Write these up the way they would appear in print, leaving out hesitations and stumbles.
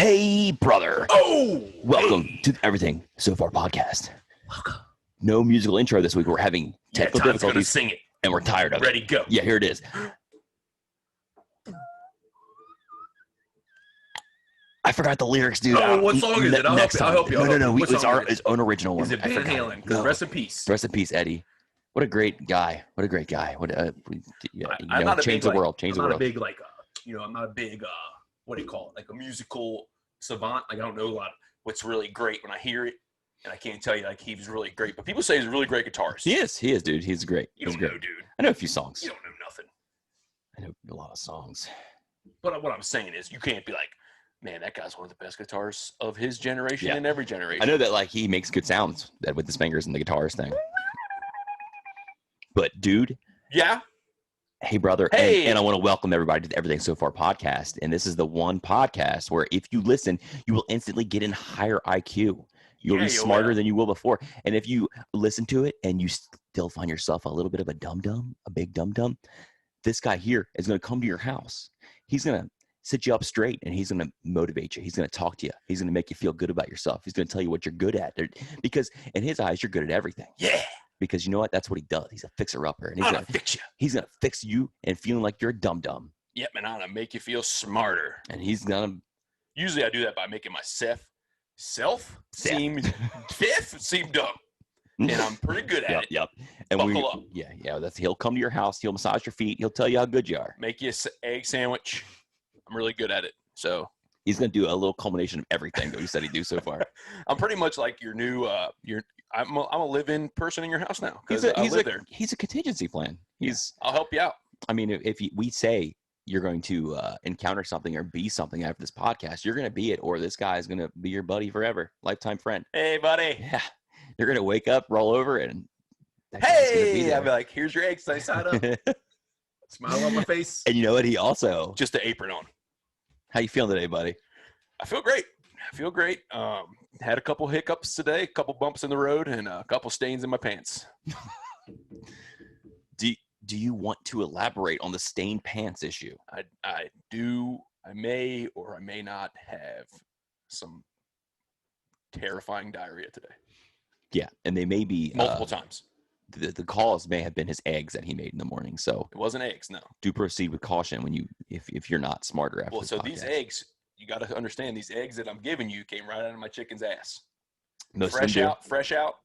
Hey, brother. Oh! Welcome to the Everything So Far podcast. Welcome. No musical intro this week. We're having technical Tom's gonna difficulties, sing it. and we're tired of Ready, it. go. Yeah, here it is. I forgot the lyrics, dude. Oh, what song is it? I'll help you. No. What It's song our is it? own original one. Is it I Van forgot Halen? it. Because No. rest in peace. Rest in peace, Eddie. What a great guy. What a great guy. I'm not a change big, the world. Change the world. I'm not a big, I'm not a big, what do you call it? Like a musical savant. Like, I don't know a lot of what's really great when I hear it. And I can't tell you, like, he was really great. But people say he's a really great guitarist. He is, dude. He's great. You don't know, dude. I know a few songs. You don't know nothing. I know a lot of songs. But what I'm saying is you can't be like, man, that guy's one of the best guitarists of his generation and every generation. I know that, like, he makes good sounds with his fingers and the guitarist thing. But, dude. Yeah. Hey, brother. Hey. And I want to welcome everybody to the Everything So Far podcast. And this is the one podcast where if you listen, you will instantly get in higher IQ. You'll be smarter than you will before. And if you listen to it and you still find yourself a little bit of a dum-dum, a big dum-dum, this guy here is going to come to your house. He's going to sit you up straight, and he's going to motivate you. He's going to talk to you. He's going to make you feel good about yourself. He's going to tell you what you're good at. Because in his eyes, you're good at everything. Yeah. Because you know what? That's what he does. He's a fixer-upper. And he's going to fix you. He's going to fix you and feeling like you're a dum-dum. Yep, and I'm going to make you feel smarter. And he's going to... Usually I do that by making myself seem dumb. And I'm pretty good at it. Yep. And Buckle up. Yeah. He'll come to your house. He'll massage your feet. He'll tell you how good you are. Make you an egg sandwich. I'm really good at it. So he's going to do a little culmination of everything that we said he'd do so far. I'm pretty much like your new, I'm a live-in person in your house now. He's a contingency plan. I'll help you out. I mean, if we say you're going to encounter something or be something after this podcast, you're going to be it, or this guy is going to be your buddy forever, lifetime friend. Hey, buddy. Yeah. You're going to wake up, roll over, and hey, I'll be like, here's your eggs. Nice side up. Smile on my face. And you know what? He also just the apron on. How you feeling today, buddy? I feel great. Had a couple hiccups today, a couple bumps in the road, and a couple stains in my pants. Do you want to elaborate on the stained pants issue? I do. I may or I may not have some terrifying diarrhea today. Yeah, and they may be multiple times. The cause may have been his eggs that he made in the morning. So it wasn't eggs, no. Do proceed with caution when if you're not smarter after. Well, so these eggs, you got to understand, these eggs that I'm giving you came right out of my chicken's ass. Fresh out.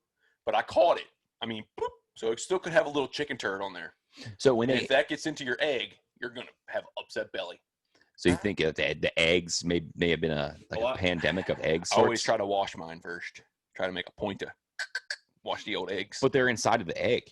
But I caught it. I mean, boop, so it still could have a little chicken turd on there. So if that gets into your egg, you're gonna have upset belly. So you think the eggs may have been a pandemic of eggs? I always try to wash mine first. Try to make a point to wash the old eggs. But they're inside of the egg.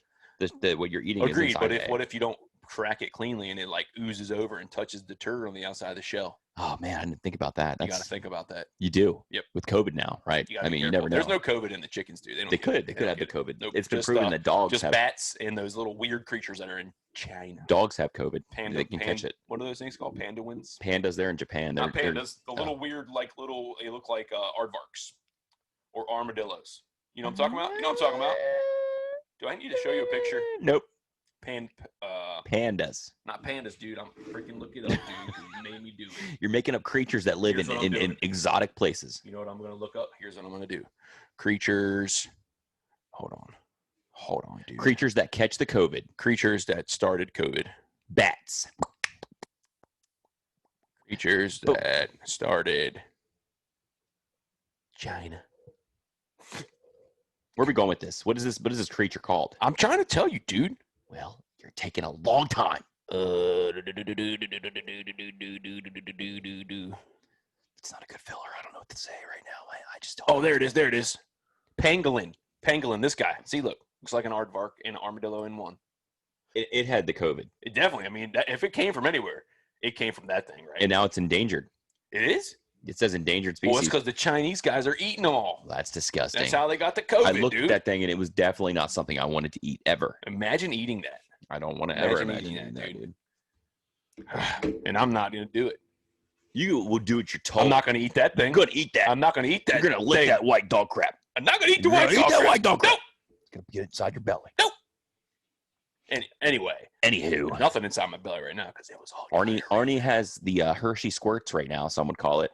What you're eating. Agreed. Is inside But what if you don't crack it cleanly and it like oozes over and touches the turd on the outside of the shell? Oh man, I didn't think about that. You got to think about that. You do. Yep. With COVID now, right? I mean, you never know. There's no COVID in the chickens, dude. They could have the COVID. Nope. It's been proven that dogs have bats and those little weird creatures that are in China. Dogs have COVID. They can catch it. What are those things called? Pandawins? Pandas. They're in Japan. Not pandas. The little weird, they look like aardvarks or armadillos. You know what I'm talking about? Do I need to show you a picture? Nope. Pandas. Not pandas, dude. I'm freaking looking it up, dude. You made me do it. You're making up creatures that live in exotic places. You know what I'm going to look up? Here's what I'm going to do. Creatures. Hold on, dude. Creatures that catch the COVID. Creatures that started COVID. Bats. Creatures that started China. Where are we going with this? What is this creature called? I'm trying to tell you, dude. Well, you're taking a long time. It's not a good filler. I don't know what to say right now. I just don't. Oh, there it is. Pangolin, this guy. See, look. Looks like an aardvark and an armadillo in one. It had the COVID. It definitely. I mean, if it came from anywhere, it came from that thing, right? And now it's endangered. It is? It says endangered species. Well, it's because the Chinese guys are eating them all. That's disgusting. That's how they got the COVID, I looked at that thing, and it was definitely not something I wanted to eat ever. Imagine eating that. I don't want to ever imagine eating that, dude. And I'm not going to do it. You will do what you're told. I'm not going to eat that thing. You're going to eat that. I'm not going to eat that. You're going to lick that white dog crap. I'm not going to eat the white dog crap. Nope. It's going to get inside your belly. Nope. Anyway. Anywho. Nothing inside my belly right now because it was all Arnie has the Hershey squirts right now, some would call it.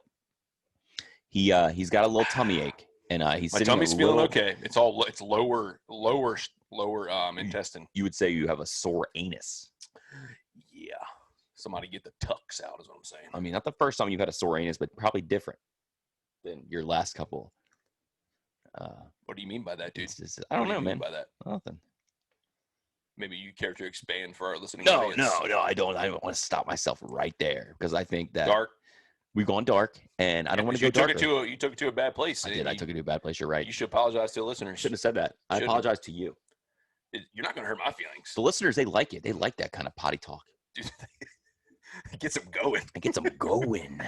He's got a little tummy ache, and he's my sitting tummy's a feeling little, okay. It's lower intestine. You would say you have a sore anus. Yeah. Somebody get the tucks out is what I'm saying. I mean, not the first time you've had a sore anus, but probably different than your last couple. What do you mean by that, dude? I don't know, man. By that? Nothing. Maybe you care to expand for our listening No, audience. no, I don't. I want to stop myself right there because I think that Dark. we've gone dark, and I don't want to go darker. You took it to a bad place. I did. I took it to a bad place. You're right. You should apologize to the listeners. Shouldn't have said that. I apologize to you. You're not going to hurt my feelings. The listeners, they like it. They like that kind of potty talk. Dude, it gets them going. It gets them going.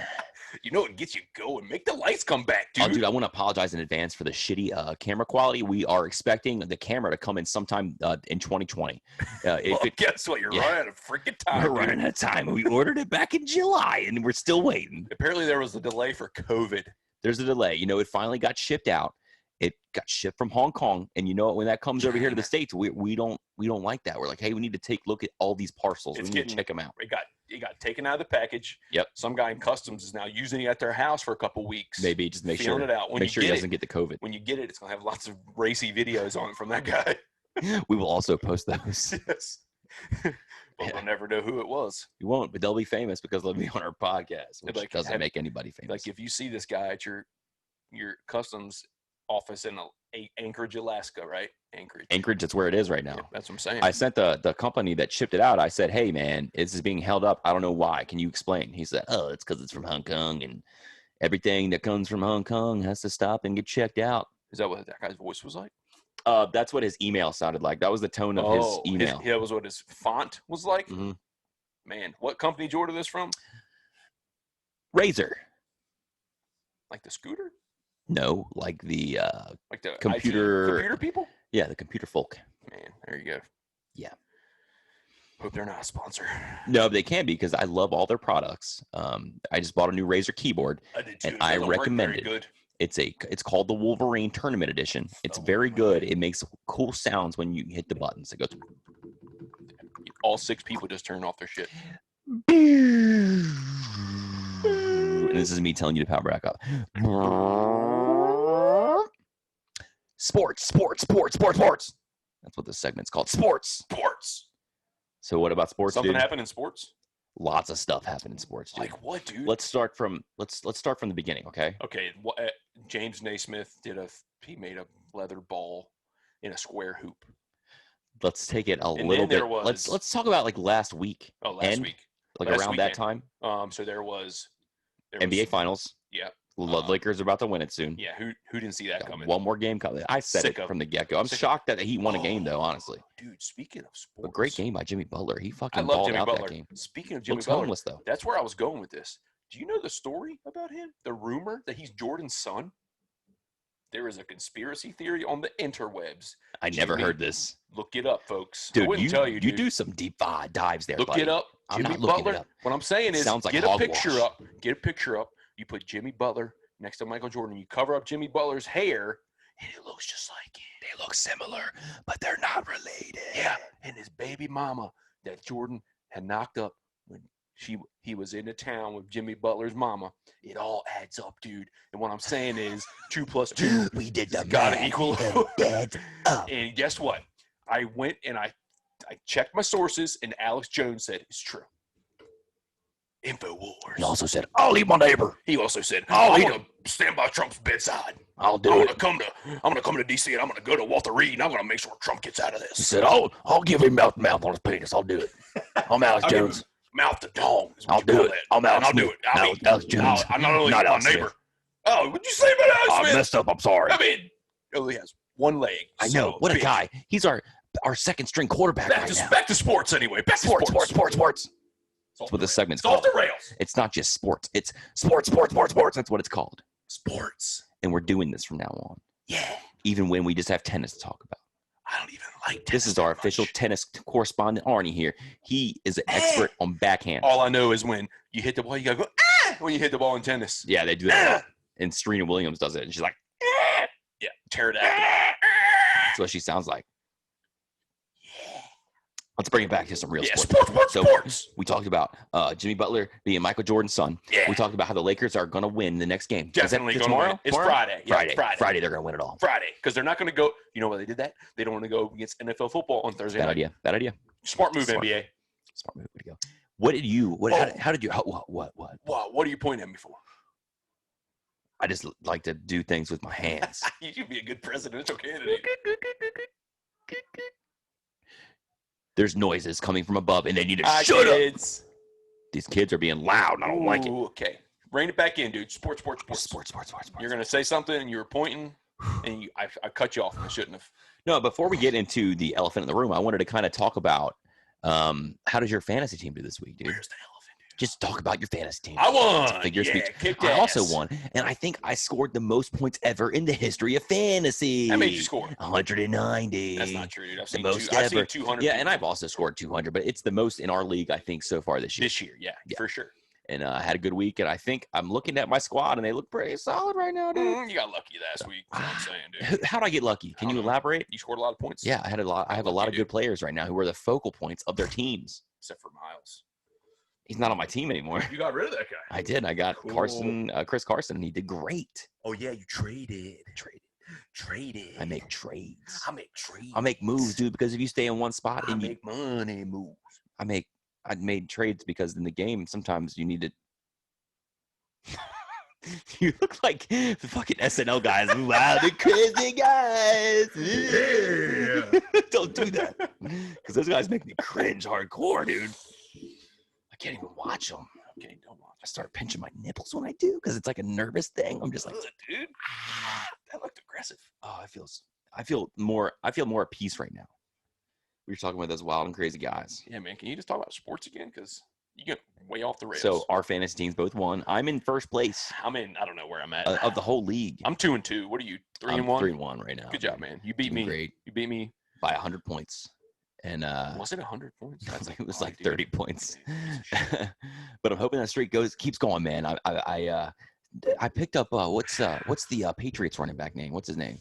You know what gets you going? Make the lights come back, dude. Oh, dude, I want to apologize in advance for the shitty camera quality. We are expecting the camera to come in sometime in 2020. Guess what? You're running out of freaking time. We're running out of time. We ordered it back in July, and we're still waiting. Apparently, there was a delay for COVID. There's a delay. You know, it finally got shipped out. It got shipped from Hong Kong, and you know what? When that comes over here to the States, we don't like that. We're like, hey, we need to take a look at all these parcels. We need to check them out. It got taken out of the package. Yep. Some guy in customs is now using it at their house for a couple weeks. Maybe just make sure it out. Make sure he doesn't get the COVID. When you get it, it's gonna have lots of racy videos on it from that guy. We will also post those. Yes. But we'll never know who it was. You won't, but they'll be famous because they'll be on our podcast, which doesn't make anybody famous. Like if you see this guy at your customs office in Anchorage, Alaska, right? Anchorage, that's where it is right now. Yeah, that's what I'm saying. I sent the company that shipped it out. I said, hey, man, this is being held up. I don't know why. Can you explain? He said, oh, it's because it's from Hong Kong, and everything that comes from Hong Kong has to stop and get checked out. Is that what that guy's voice was like? That's what his email sounded like. That was the tone of his email. That was what his font was like? Mm-hmm. Man, what company did you order this from? Razor. Like the scooter? No, like the computer people? Yeah, the computer folk. Man, there you go. Yeah. Hope they're not a sponsor. No, they can be because I love all their products. I just bought a new Razer keyboard. I did too. And I recommend it. Good. It's called the Wolverine Tournament Edition. It's very good. It makes cool sounds when you hit the buttons. It goes. All 6 people just turned off their shit. And this is me telling you to power back up. Sports. That's what this segment's called. Sports. So what about sports? Something happened in sports? Lots of stuff happened in sports, dude. Like what, dude? Let's start from the beginning, okay? Okay. James Naismith he made a leather ball in a square hoop. Let's take it a little bit. Let's talk about like last week. Oh, last week. Like last around that time. So there was NBA Finals. Yeah. The Lakers are about to win it soon. Yeah, who didn't see that coming? One more game coming. I said it from the get-go. I'm shocked that he won a game, though, honestly. Dude, speaking of sports. A great game by Jimmy Butler. He fucking balled Jimmy out Butler. That game. Speaking of Jimmy Looks Butler, homeless, though. That's where I was going with this. Do you know the story about him? The rumor that he's Jordan's son? There is a conspiracy theory on the interwebs. I never heard this. Look it up, folks. Dude, I wouldn't tell you, dude. You do some deep dives there, Look buddy. it up. Jimmy Butler. What I'm saying is, sounds like get hogwash. a picture up. Get a picture up. You put Jimmy Butler next to Michael Jordan. You cover up Jimmy Butler's hair, and it looks just like him. They look similar, but they're not related. Yeah, and his baby mama that Jordan had knocked up when he was in the town with Jimmy Butler's mama. It all adds up, dude. And what I'm saying is 2 + 2. We did the gotta equal. Dead up. And guess what? I went and I checked my sources, and Alex Jones said it's true. InfoWars. He also said, I'll eat my neighbor. He also said, I'm going to stand by Trump's bedside. I'm gonna come to D.C. and I'm going to go to Walter Reed and I'm going to make sure Trump gets out of this. He said, I'll give him mouth on his penis. I'll do it. I'm Alex Jones. Mouth to tongue. I'll do it. I'll do it. Alex Jones. I'm not only not my Alex neighbor. Oh, what'd you say about Alex Smith? I messed up. I'm sorry. I mean, he only has one leg. I know. What a guy. He's our second string quarterback right now. Back to sports anyway. Back to sports. That's what this segment's called. It's off the rails. It's not just sports. It's sports. That's what it's called. Sports. And we're doing this from now on. Yeah. Even when we just have tennis to talk about. I don't even like tennis. This is our official tennis correspondent, Arnie, here. He is an expert on backhand. All I know is when you hit the ball, you got to go, when you hit the ball in tennis. Yeah, they do that. And Serena Williams does it. And she's like, yeah, tear it out. That's what she sounds like. Yeah. Let's bring it back to some real sports. Sports. We talked about Jimmy Butler being Michael Jordan's son. Yeah. We talked about how the Lakers are going to win the next game. Definitely going to tomorrow? win. It's Tomorrow? Friday. Yeah, Friday, they're going to win it all. Friday, because they're not going to go. You know why they did that? They don't want to go against NFL football on Thursday night. Bad idea. Smart move, NBA. Smart move. Way to go. What did you? How did you? What? What are you pointing at me for? I just like to do things with my hands. You should be a good presidential candidate. There's noises coming from above, and they need to shut up. These kids are being loud, and I don't like it. Okay. Rein it back in, dude. Sports. You're going to say something, and you were pointing, and I cut you off, and I shouldn't have. No, before we get into the elephant in the room, I wanted to kind of talk about how does your fantasy team do this week, dude? Where's the elephant, dude? Just talk about your fantasy team. I won. I also won, and I think I scored the most points ever in the history of fantasy. How many did you score? 190. That's not true, dude. I've seen most I've seen ever. 200. Yeah, and I've also scored 200, but it's the most in our league, I think, so far this year. Yeah, for sure. And I had a good week, and I think I'm looking at my squad, and they look pretty solid right now, dude. You got lucky last week. That's what I'm saying, dude. How'd I get lucky? Can you elaborate? You scored a lot of points. Yeah, I have a lot of good players right now who are the focal points of their teams. Except for Miles. He's not on my team anymore. You got rid of that guy. I did. I got Chris Carson, and he did great. Oh, yeah, you traded. I make trades. I make moves, dude, because if you stay in one spot I make money moves. I made trades because in the game sometimes you need to you look like the fucking SNL guys. Wow, the crazy guys. Yeah. Don't do that. Because those guys make me cringe hardcore, dude. I can't even watch them. Okay, don't watch. I start pinching my nipples when I do because it's like a nervous thing. I'm just like, dude, that looked aggressive. Oh, I feel more at peace right now. We were talking about those wild and crazy guys. Yeah, man. Can you just talk about sports again? Because you get way off the rails. So our fantasy teams both won. I'm in first place. I don't know where I'm at. Of the whole league. I'm 2-2. What are you, 3-1? 3-1 right now. Good job, man. You beat me. Great. You beat me. By 100 points. And was it 100 points? It was like 30 points. But I'm hoping that streak keeps going, man. I picked up what's the Patriots running back name? What's his name?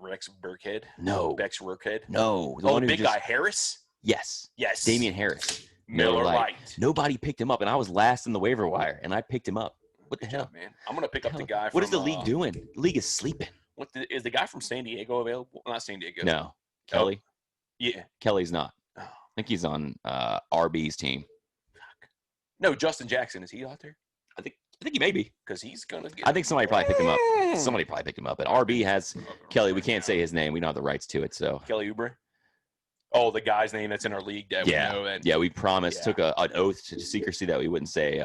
Rex Burkhead? No. Bex Burkhead? No. The big guy, Harris? Yes. Damian Harris. Miller Lite. Nobody picked him up, and I was last in the waiver wire, and I picked him up. What the hell, man? I'm gonna pick up the guy. What is the league doing? The league is sleeping. Is the guy from San Diego available? Not San Diego. No. Kelly. Yeah. Kelly's not. I think he's on RB's team. Fuck. No, Justin Jackson, is he out there? I think he may be. Because he's gonna get. I think somebody probably picked him up. Somebody probably picked him up. But RB has Kelly. We can't say his name. We don't have the rights to it. So Kelly Oubre. Oh, the guy's name that's in our league that we know. And, we promised, took an oath to secrecy that we wouldn't say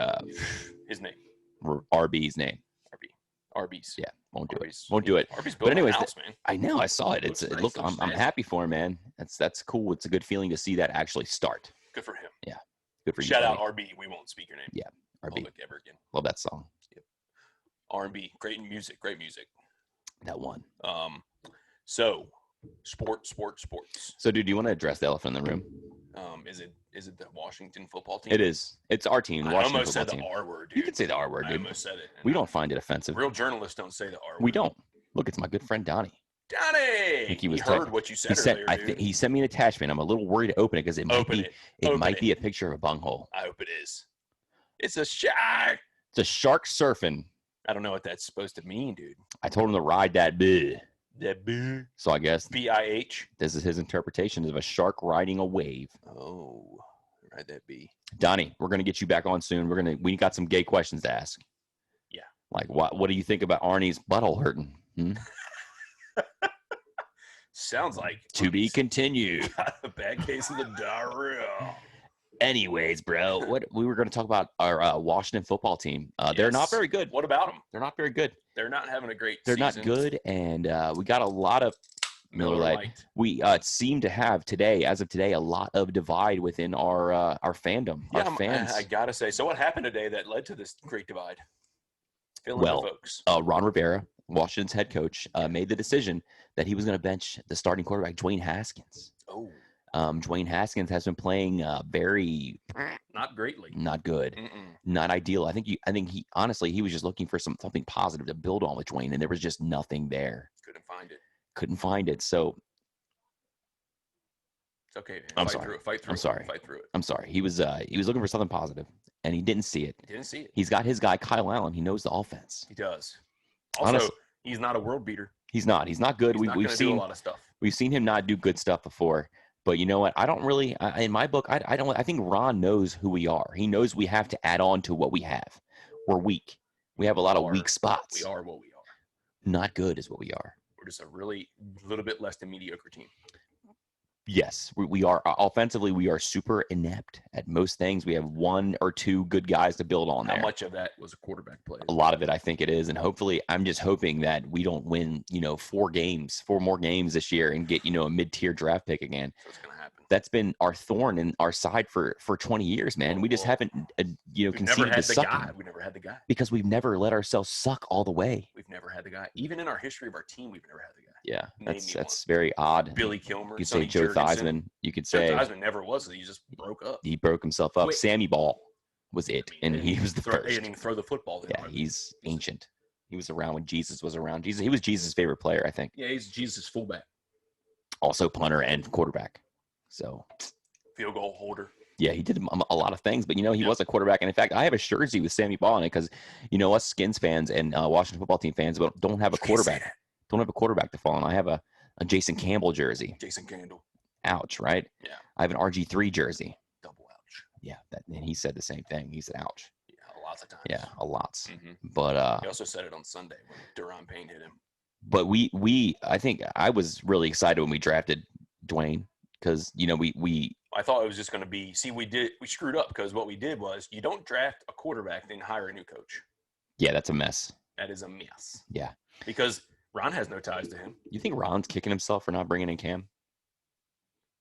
his name. RB's name. Arby's. Yeah, won't do Arby's. it. Won't do it. Arby's but anyways, house, man. I know. I saw it. I'm happy for him, man. That's cool. It's a good feeling to see that actually start. Good for him. Yeah. Good for you. Shout out RB. We won't speak your name. Yeah. RB. Ever again. Love that song. Yep. R&B. Great music. That one. So sports. So, dude, do you want to address the elephant in the room? Is it the Washington football team? It is. It's our team. The Washington almost football said team. the R word, dude. You can say the R word, dude. I almost said it. We don't find it offensive. Real journalists don't say the R word. We don't. Look, it's my good friend Donnie. Donnie! He heard what you said earlier, dude. He sent me an attachment. I'm a little worried to open it because it might be a picture of a bunghole. I hope it is. It's a shark. It's a shark surfing. I don't know what that's supposed to mean, dude. I told him to ride that big. That big. So I guess BIH. This is his interpretation of a shark riding a wave. Oh, ride that bee. Donnie, we're gonna get you back on soon. We got some gay questions to ask. Yeah. Like what do you think about Arnie's butthole hurting? Sounds like to be continued. Got a bad case of the diarrhea. Anyways, bro, we were going to talk about our Washington football team. They're not very good. What about them? They're not very good. They're not having a great They're season. not good, and we got a lot of Miller Lite. We seem to have today, as of today, a lot of divide within our fandom, our fans. I got to say. So what happened today that led to this great divide? Fill in the folks. Ron Rivera, Washington's head coach, made the decision that he was going to bench the starting quarterback, Dwayne Haskins. Oh. Dwayne Haskins has been playing very not greatly, not good, not ideal. I think he honestly he was just looking for something positive to build on with Dwayne, and there was just nothing there. Couldn't find it. So It's okay, man. I'm Fight sorry. through it. Fight through I'm it. sorry. Fight through it. I'm sorry. He was looking for something positive, and he didn't see it. Didn't see it. He's got his guy Kyle Allen. He knows the offense. He does. Also, Honestly, he's not a world beater. He's not. He's not good. He's not We've seen do a lot of stuff. We've seen him not do good stuff before. But you know what? I don't really. In my book, I don't. I think Ron knows who we are. He knows we have to add on to what we have. We're weak. We have a lot of weak spots. We are what we are. Not good is what we are. We're just a little bit less than mediocre team. Yes, we are. Offensively, we are super inept at most things. We have one or two good guys to build on there. How much of that was a quarterback play? A lot of it, I think it is. And hopefully, I'm just hoping that we don't win, 4 more games this year and get, a mid-tier draft pick again. So it's going to happen. That's been our thorn in our side for 20 years, man. We just haven't, conceded to sucking. We never had the guy. Because we've never let ourselves suck all the way. We've never had the guy. Even in our history of our team, we've never had the guy. Yeah, that's very odd. Billy Kilmer. You could say Joe Theismann. You could say Joe Theismann never was. He just broke up. He broke himself up. Wait. Sammy Ball was it, and he was the first. He didn't even throw the football. Yeah, he's ancient. He was around when Jesus was around. He was Jesus' favorite player, I think. Yeah, he's Jesus' fullback. Also punter and quarterback. So field goal holder. Yeah, he did a lot of things, but he was a quarterback. And in fact, I have a jersey with Sammy Ball in it because us Skins fans and Washington football team fans don't have a quarterback. Don't have a quarterback to fall on. I have a Jason Campbell jersey. Jason Campbell. Ouch, right? Yeah. I have an RG3 jersey. Double ouch. Yeah, and he said the same thing. He said ouch. Yeah, lots of times. Yeah, a lot. Mm-hmm. But he also said it on Sunday when Duran Payne hit him. But I think I was really excited when we drafted Dwayne because we I thought it was just going to be. See, we screwed up because what we did was you don't draft a quarterback then hire a new coach. Yeah, that's a mess. That is a mess. Yeah, because Ron has no ties to him. You think Ron's kicking himself for not bringing in Cam?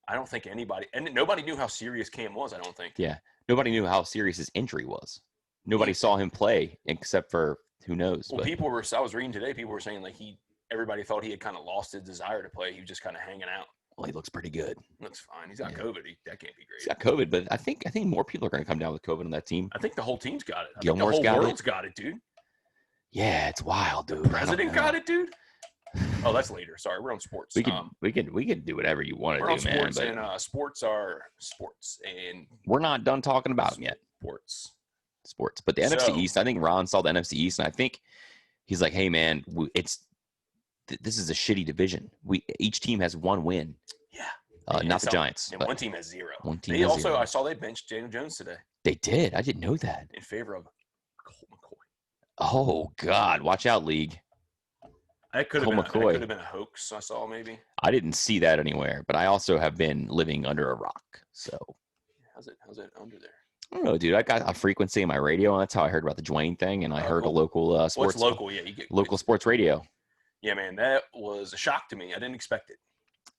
I don't think anybody, and nobody knew how serious Cam was. I don't think. Yeah, nobody knew how serious his injury was. Nobody saw him play except for who knows. Well, I was reading today. People were saying everybody thought he had kind of lost his desire to play. He was just kind of hanging out. Well, he looks pretty good. Looks fine. He's got COVID. That can't be great. He's got COVID, but I think more people are going to come down with COVID on that team. I think the whole team's got it. Gilmore's the whole world's got it, dude. Yeah, it's wild, dude. The president got it, dude. Oh, that's later. Sorry, we're on sports. We can do whatever you want to do, man. We're on sports, man. And sports are sports, and we're not done talking about them yet. Sports, but the NFC East. I think Ron saw the NFC East, and I think he's like, "Hey, man, this is a shitty division. Each team has 1 win. Yeah, not the Giants. And one team has 0. One team has 0. I saw they benched Daniel Jones today. They did. I didn't know that. In favor of Colt McCoy. Oh God, watch out, league. That could have been a hoax. I saw maybe. I didn't see that anywhere, but I also have been living under a rock. So how's it under there? I don't know, dude. I got a frequency in my radio, and that's how I heard about the Dwayne thing. And I heard a local sports. Well, it's local, yeah. You get local sports radio. Yeah, man, that was a shock to me. I didn't expect it.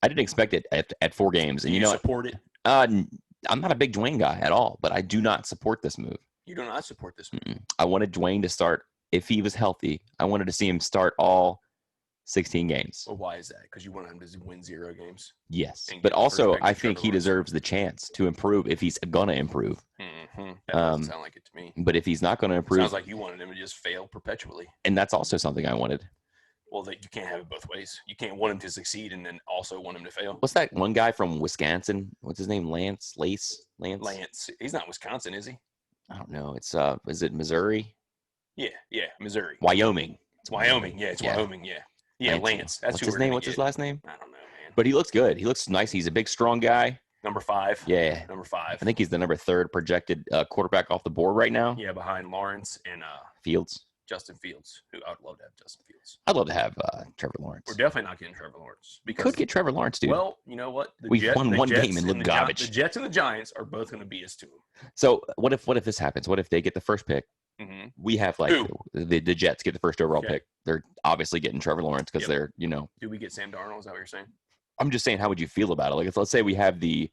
I didn't expect it at 4 games, and you support it. I'm not a big Dwayne guy at all, but I do not support this move. You do not support this move. I wanted Dwayne to start if he was healthy. I wanted to see him start all 16 games. Well, why is that? Because you want him to win 0 games? Yes. But also, I think he deserves the chance to improve if he's going to improve. Mm-hmm. That doesn't sound like it to me. But if he's not going to improve. Sounds like you wanted him to just fail perpetually. And that's also something I wanted. Well, you can't have it both ways. You can't want him to succeed and then also want him to fail. What's that one guy from Wisconsin? What's his name? Lance? Lance. He's not Wisconsin, is he? I don't know. It's is it Missouri? Yeah, Missouri. Wyoming. It's Wyoming. Yeah, it's Wyoming. Yeah. Yeah, Lance. That's what's his name? What's his last name? I don't know, man. But he looks good. He looks nice. He's a big, strong guy. Number 5. Yeah. Number 5. I think he's the number 3rd projected quarterback off the board right now. Yeah, behind Lawrence and Fields. Justin Fields, who I would love to have Justin Fields. I'd love to have Trevor Lawrence. We're definitely not getting Trevor Lawrence. We could get Trevor Lawrence, dude. Well, you know what? We've won 1 game and looked garbage. The Jets and the Giants are both going to beat us to them. So what if this happens? What if they get the first pick? Mm-hmm. We have the Jets get the first overall pick. They're obviously getting Trevor Lawrence because they're Do we get Sam Darnold? Is that what you're saying? I'm just saying, how would you feel about it? Like, let's say we have the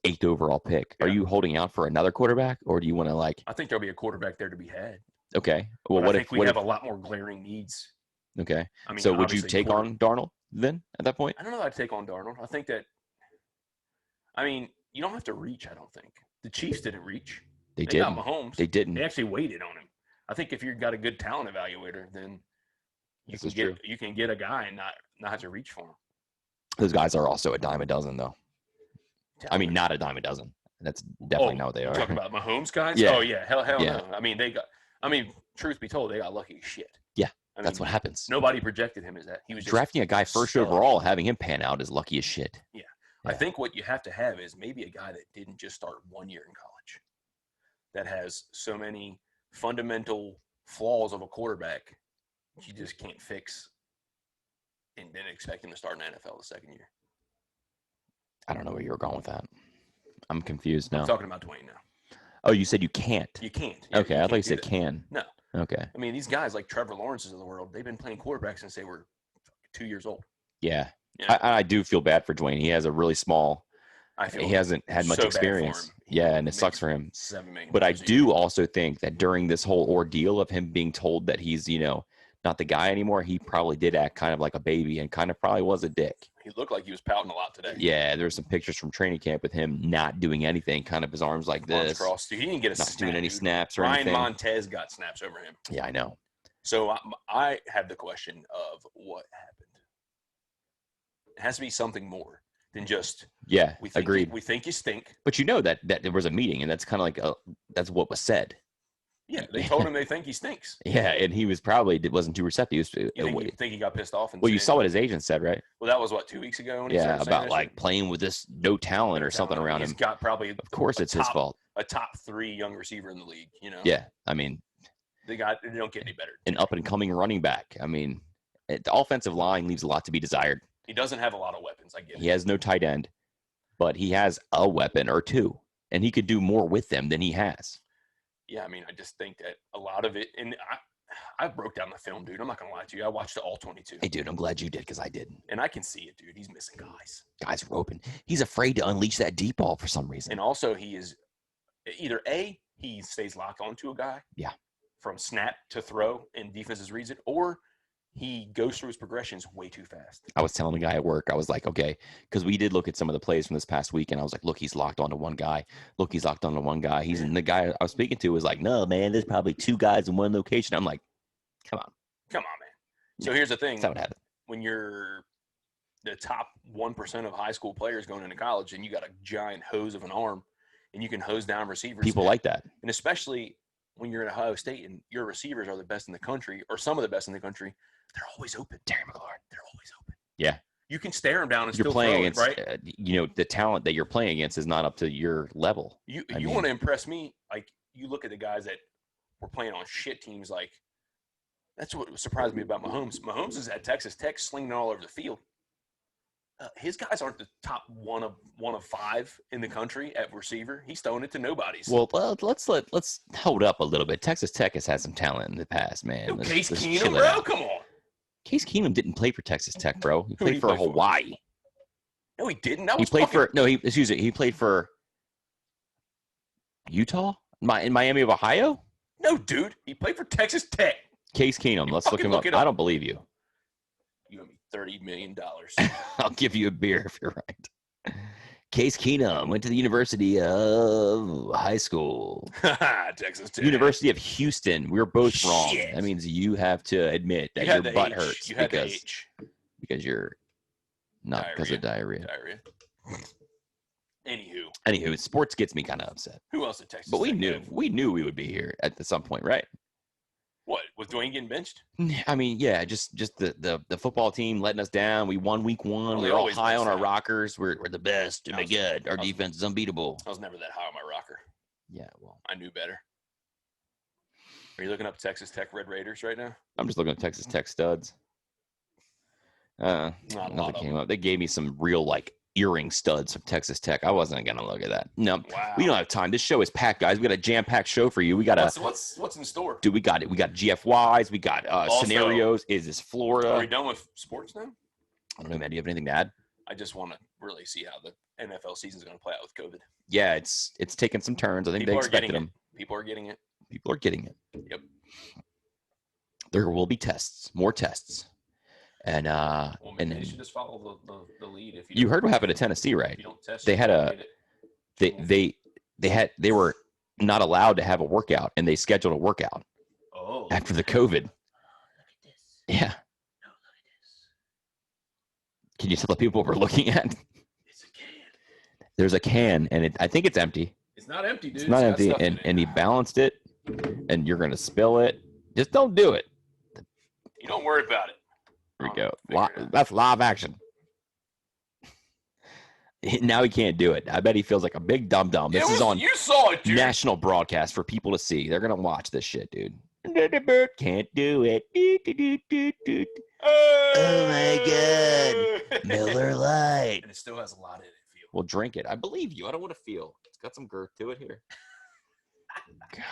8th overall pick. Yeah. Are you holding out for another quarterback, or do you want to I think there'll be a quarterback there to be had. Okay. Well, I think we have a lot more glaring needs. Okay. I mean, so would you take on Darnold then at that point? I don't know how to take on Darnold. I think that. I mean, you don't have to reach. I don't think the Chiefs didn't reach. They didn't. Got Mahomes. They didn't. They actually waited on him. I think if you've got a good talent evaluator, then you can get a guy and not have to reach for him. Those guys are also a dime a dozen, though. I mean, not a dime a dozen. That's definitely not what they are. Talking about Mahomes guys? Yeah. Oh, yeah. Hell no. I mean, truth be told, they got lucky as shit. Yeah, that's what happens. Nobody projected him as that. He was just drafting a guy first overall, having him pan out is lucky as shit. Yeah. I think what you have to have is maybe a guy that didn't just start 1 year in college, that has so many fundamental flaws of a quarterback you just can't fix, and then expect him to start in the NFL the second year. I don't know where you were going with that. I'm confused now. I'm talking about Dwayne now. Oh, you said you can't. You can't. Yeah, okay, I thought you said can. No. Okay. I mean, these guys like Trevor Lawrence's of the world, they've been playing quarterback since they were 2 years old. Yeah. I do feel bad for Dwayne. He has a really small. He hasn't had much experience. Yeah, and it sucks for him. $7 million. But I do also think that during this whole ordeal of him being told that he's, not the guy anymore, he probably did act kind of like a baby and kind of probably was a dick. He looked like he was pouting a lot today. Yeah, there's some pictures from training camp with him not doing anything, kind of his arms like this. Crossed. Dude, he didn't get a not snap, doing any snaps or Ryan anything. Montez got snaps over him. Yeah, I know. So I have the question of what happened. It has to be something more than just agreed. We think you stink. But that there was a meeting, and that's kind of like that's what was said. Yeah, they told him they think he stinks. Yeah, and he wasn't too receptive. You think he got pissed off? Well, you saw what his agent said, right? Well, that was 2 weeks ago. When he about like playing with this no talent or something around him. He's got probably. Of course, it's his fault. A top 3 young receiver in the league. Yeah, I mean, they don't get any better. An up and coming running back. I mean, the offensive line leaves a lot to be desired. He doesn't have a lot of weapons. I get it. He has no tight end, but he has a weapon or two, and he could do more with them than he has. Yeah, I mean, I just think that a lot of it, and I broke down the film, dude. I'm not gonna lie to you. I watched it all 22. Hey, dude, I'm glad you did because I didn't. And I can see it, dude. He's missing guys. Guys are open. He's afraid to unleash that deep ball for some reason. And also, he is either he stays locked onto a guy. Yeah. From snap to throw, and defenses reads it, or he goes through his progressions way too fast. I was telling the guy at work, I was like, okay, because we did look at some of the plays from this past week, and I was like, look, he's locked onto one guy. Look, he's locked onto one guy. And the guy I was speaking to was like, no, man, there's probably 2 guys in one location. I'm like, come on, man. So here's the thing. That's how it happened. When you're the top 1% of high school players going into college, and you got a giant hose of an arm, and you can hose down receivers. People like that. And especially when you're at Ohio State and your receivers are the best in the country, or some of the best in the country, they're always open. Terry McLaurin. They're always open. Yeah. You can stare them down and you're still playing throw against, right? The talent that you're playing against is not up to your level. You want to impress me? Like, you look at the guys that were playing on shit teams. Like, that's what surprised me about Mahomes. Mahomes is at Texas Tech, slinging all over the field. His guys aren't the top one of 5 in the country at receiver. He's throwing it to nobodies. Well, let's hold up a little bit. Texas Tech has had some talent in the past, man. Case Keenum, bro, come on. Case Keenum didn't play for Texas Tech, bro. He played for Hawaii. No, he didn't. He played for Utah, in Miami of Ohio. No, dude, he played for Texas Tech. Case Keenum. Let's look him up. I don't believe you. You owe me $30 million. I'll give you a beer if you're right. Case Keenum went to the University of High School. Texas Tech. University of Houston. We're both wrong. That means you have to admit that your butt hurts because you're not because of diarrhea. Anywho, sports gets me kind of upset. Who else at Texas? But we knew we would be here at some point, right? What, with Dwayne getting benched? I mean, yeah, just the football team letting us down. We won week 1. We were all high on our rockers. We're the best. We're good. Our defense is unbeatable. I was never that high on my rocker. Yeah, well, I knew better. Are you looking up Texas Tech Red Raiders right now? I'm just looking at Texas Tech studs. Nothing came up. They gave me some real earring studs from Texas Tech. I wasn't gonna look at that. No, wow. We don't have time. This show is packed, guys. We got a jam-packed show for you. We got what's in store? Dude, we got it. We got GFYs. We got scenarios. Is this Florida? Are we done with sports now? I don't know, man. Do you have anything to add? I just want to really see how the NFL season is going to play out with COVID. Yeah, it's taking some turns. I think they expected them. People are getting it. People are getting it. Yep. There will be more tests. And maybe they should just follow the lead. If you heard what happened to Tennessee, right? If you don't test, they had they were not allowed to have a workout, and they scheduled a workout. Oh. After the COVID. Look at this. Yeah. No, look at this. Can you tell the people we're looking at? It's a can. There's a can, and I think it's empty. It's not empty, dude. It's not got empty, stuff in and, it. and he balanced it, and you're gonna spill it. Just don't do it. You don't worry about it. Here we I'll go. figure it out. That's live action. Now he can't do it. I bet he feels like a big dum-dum. This is on You saw it, dude. national broadcast for people to see. They're gonna watch this shit, dude. Can't do it. Oh my God. Miller Lite. And it still has a lot in it. Feel. Well, drink it. I believe you. I don't want to feel. It's got some girth to it here. God.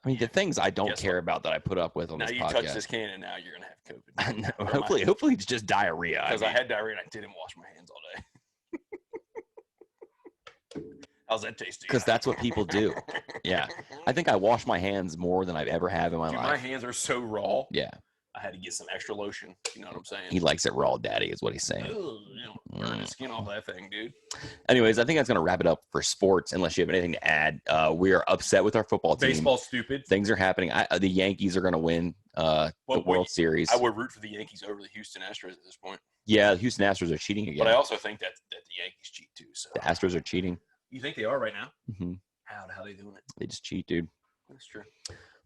I mean, the things I don't care about that I put up with on now this you podcast. touch this can, and now you're gonna have COVID. hopefully it's just diarrhea. Because I had diarrhea and I didn't wash my hands all day. How's that taste? Because that's what people do. Yeah. I think I wash my hands more than I've ever have in my life. My hands are so raw. Yeah. I had to get some extra lotion. You know what I'm saying? He likes it raw, daddy, is what he's saying. Burn the skin off that thing, dude. Anyways, I think that's going to wrap it up for sports, unless you have anything to add. We are upset with our football team. Baseball's stupid. Things are happening. The Yankees are going to win the World Series. I would root for the Yankees over the Houston Astros at this point. Yeah, the Houston Astros are cheating again. But I also think that the Yankees cheat too. So the Astros are cheating. You think they are right now? Mm-hmm. How they doing it? They just cheat, dude. That's true.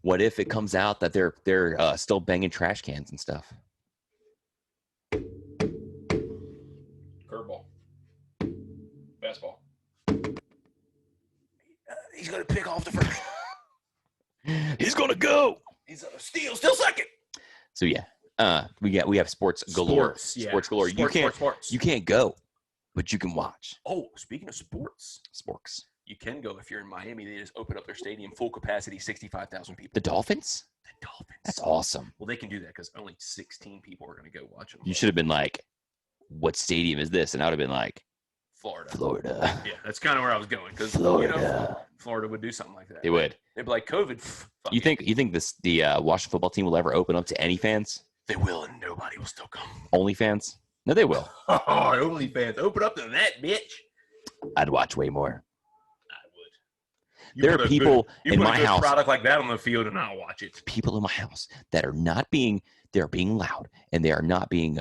What if it comes out that they're still banging trash cans and stuff? Curveball. Fastball. He's gonna pick off the first. He's gonna go. He's still second. So yeah, we have sports galore. Sports galore. You can't go, but you can watch. Oh, speaking of sports. Sports. You can go if you're in Miami. They just open up their stadium, full capacity, 65,000 people. The Dolphins? The Dolphins. That's awesome. Well, they can do that because only 16 people are going to go watch them. You should have been like, what stadium is this? And I would have been like, Florida. Yeah, that's kind of where I was going because Florida would do something like that. It would. They'd be like, COVID. You think the Washington football team will ever open up to any fans? They will, and nobody will still come. Only fans? No, they will. Oh, only fans. Open up to that, bitch. I'd watch way more. You there are people in my house. Product like that on the field, and I'll watch it. People in my house that are not being. They're being loud, and they are not being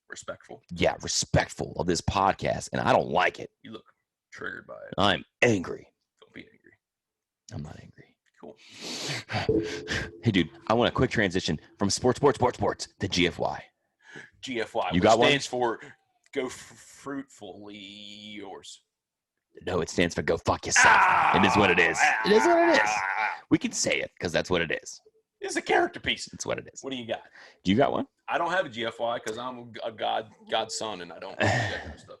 respectful. Yeah, respectful of this podcast, and I don't like it. You look triggered by it. I'm angry. Don't be angry. I'm not angry. Cool. Hey, dude, I want a quick transition from sports to GFY. GFY. You got one? Stands for Go Fruitfully Yours. No, it stands for go fuck yourself. It is what it is. It is what it is. We can say it because that's what it is. It's a character piece. It's what it is. What do you got? Do you got one? I don't have a GFY because I'm a God's son and I don't do that kind of stuff.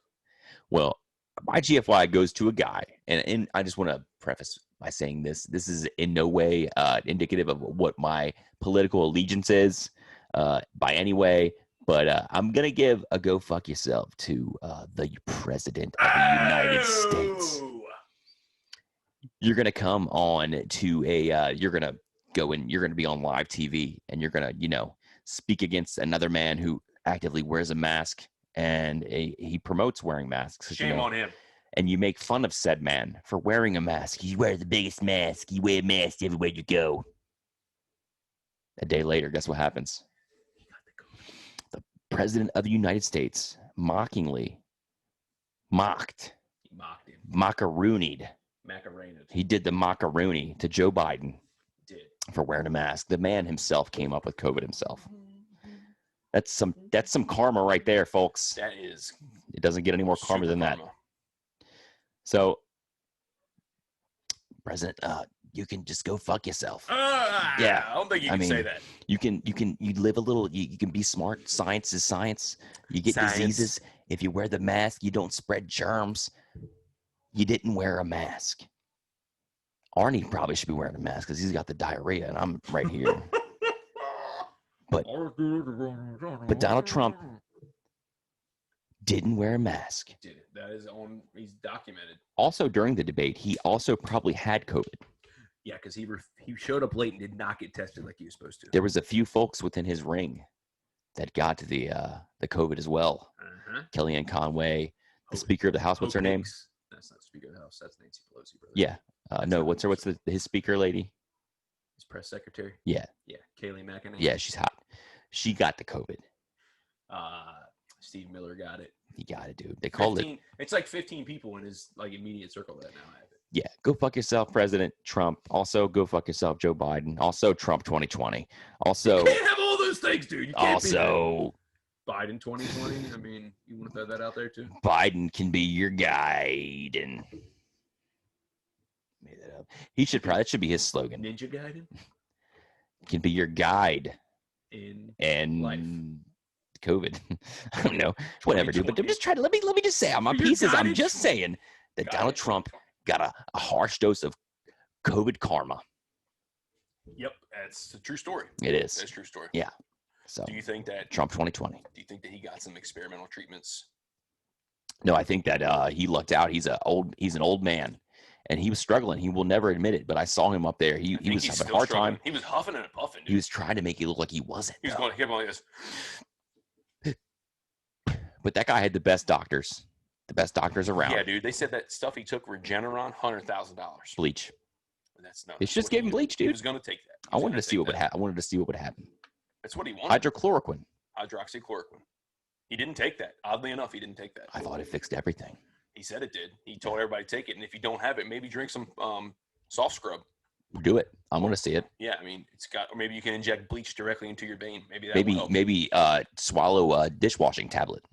Well, my GFY goes to a guy, and I just want to preface by saying this. This is in no way indicative of what my political allegiance is by any way. But I'm going to give a go fuck yourself to the President of the United States. You're going to come on to you're going to go and you're going to be on live TV and you're going to, speak against another man who actively wears a mask and he promotes wearing masks. Shame on him. And you make fun of said man for wearing a mask. You wear the biggest mask. You wear masks everywhere you go. A day later, guess what happens? President of the United States mockingly mocked. He mocked him. Macaroonied. He did the macaroni to Joe Biden. He did. For wearing a mask. The man himself came up with COVID himself. That's some karma right there, folks. That is. It doesn't get any more karma than that. So, President, you can just go fuck yourself. Yeah, I don't think you can say that. You live a little. You can be smart. Science is science. You get diseases if you wear the mask. You don't spread germs. You didn't wear a mask. Arnie probably should be wearing a mask because he's got the diarrhea, and I'm right here. But Donald Trump didn't wear a mask. That is on. He's documented. Also, during the debate, he also probably had COVID. Yeah, because he showed up late and did not get tested like he was supposed to. There was a few folks within his ring that got the COVID as well. Kellyanne Conway, the Speaker of the House. What's her name? That's not Speaker of the House. That's Nancy Pelosi, brother. Yeah. No. What's his Speaker lady? His press secretary. Yeah. Yeah. Kayleigh McEnany. Yeah, she's hot. She got the COVID. Steve Miller got it. He got it, dude. They called it. It's like 15 people in his like immediate circle that now have it. Yeah, go fuck yourself, President Trump. Also, go fuck yourself, Joe Biden. Also, Trump 2020. Also, you can't have all those things, dude. You can't also, be Biden 2020. I mean, you want to throw that out there too? Biden can be your guide. And made that up. He should probably, that should be his slogan. Ninja guided? Can be your guide in life. COVID. I don't know. Whatever, dude. But I'm just trying to let me just say, I'm on pieces. I'm just saying that Donald Trump got a harsh dose of COVID karma. Yep, that's a true story. It is. That's a true story. Yeah. So do you think that Trump 2020? Do you think that he got some experimental treatments? No, I think that he lucked out. He's an old man, and he was struggling. He will never admit it, but I saw him up there. He was having a hard time. He was huffing and puffing. Dude. He was trying to make it look like he wasn't. He was going to give him like this. But that guy had the best doctors around. Yeah, dude. They said that stuff he took Regeneron, $100,000. Bleach. That's not. It's just giving bleach, dude. He was going to take that. I wanted to see what would happen. I wanted to see what would happen. That's what he wanted. Hydroxychloroquine. He didn't take that. Oddly enough, he didn't take that. I thought it fixed everything. He said it did. He told everybody to take it, and if you don't have it, maybe drink some soft scrub. Do it. I want to see it. Yeah, I mean, it's got. Or maybe you can inject bleach directly into your vein. Maybe that. Maybe swallow a dishwashing tablet.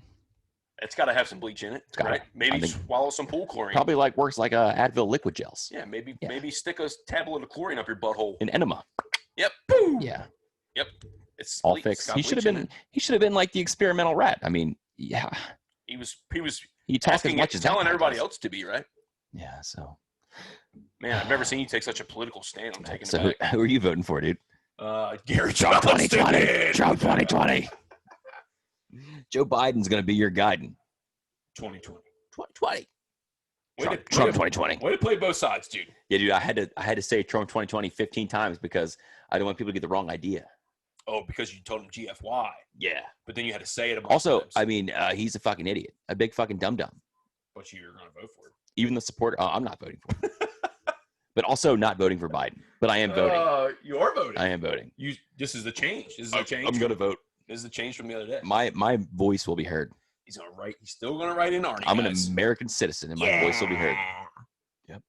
It's got to have some bleach in it, right? Maybe swallow some pool chlorine. Probably works like Advil liquid gels. Yeah, maybe stick a tablet of chlorine up your butthole. An enema. Yep. Boom. Yeah. Yep. It's all fixed. He should have been like the experimental rat. I mean, yeah. He talked as much as telling everybody else to be, right? Yeah. So. Man, I've never seen you take such a political stand. I'm taking it back. Who are you voting for, dude? Gary Trump 2020. Trump 2020. Joe Biden's going to be your guidance. 2020. 2020. Trump 2020. Way to play both sides, dude. Yeah, dude. I had to say Trump 2020 15 times because I don't want people to get the wrong idea. Oh, because you told him GFY. Yeah. But then you had to say it. Also, times. I mean, he's a fucking idiot, a big fucking dum-dum. But you're going to vote for it. Even the support. I'm not voting for it. But also not voting for Biden. But I am voting. You are voting. I am voting. This is the change. This is the change. I'm going to vote. This is the change from the other day. My voice will be heard. He's going to write. He's still going to write in Arnie. I'm an American citizen, and my voice will be heard. Yep.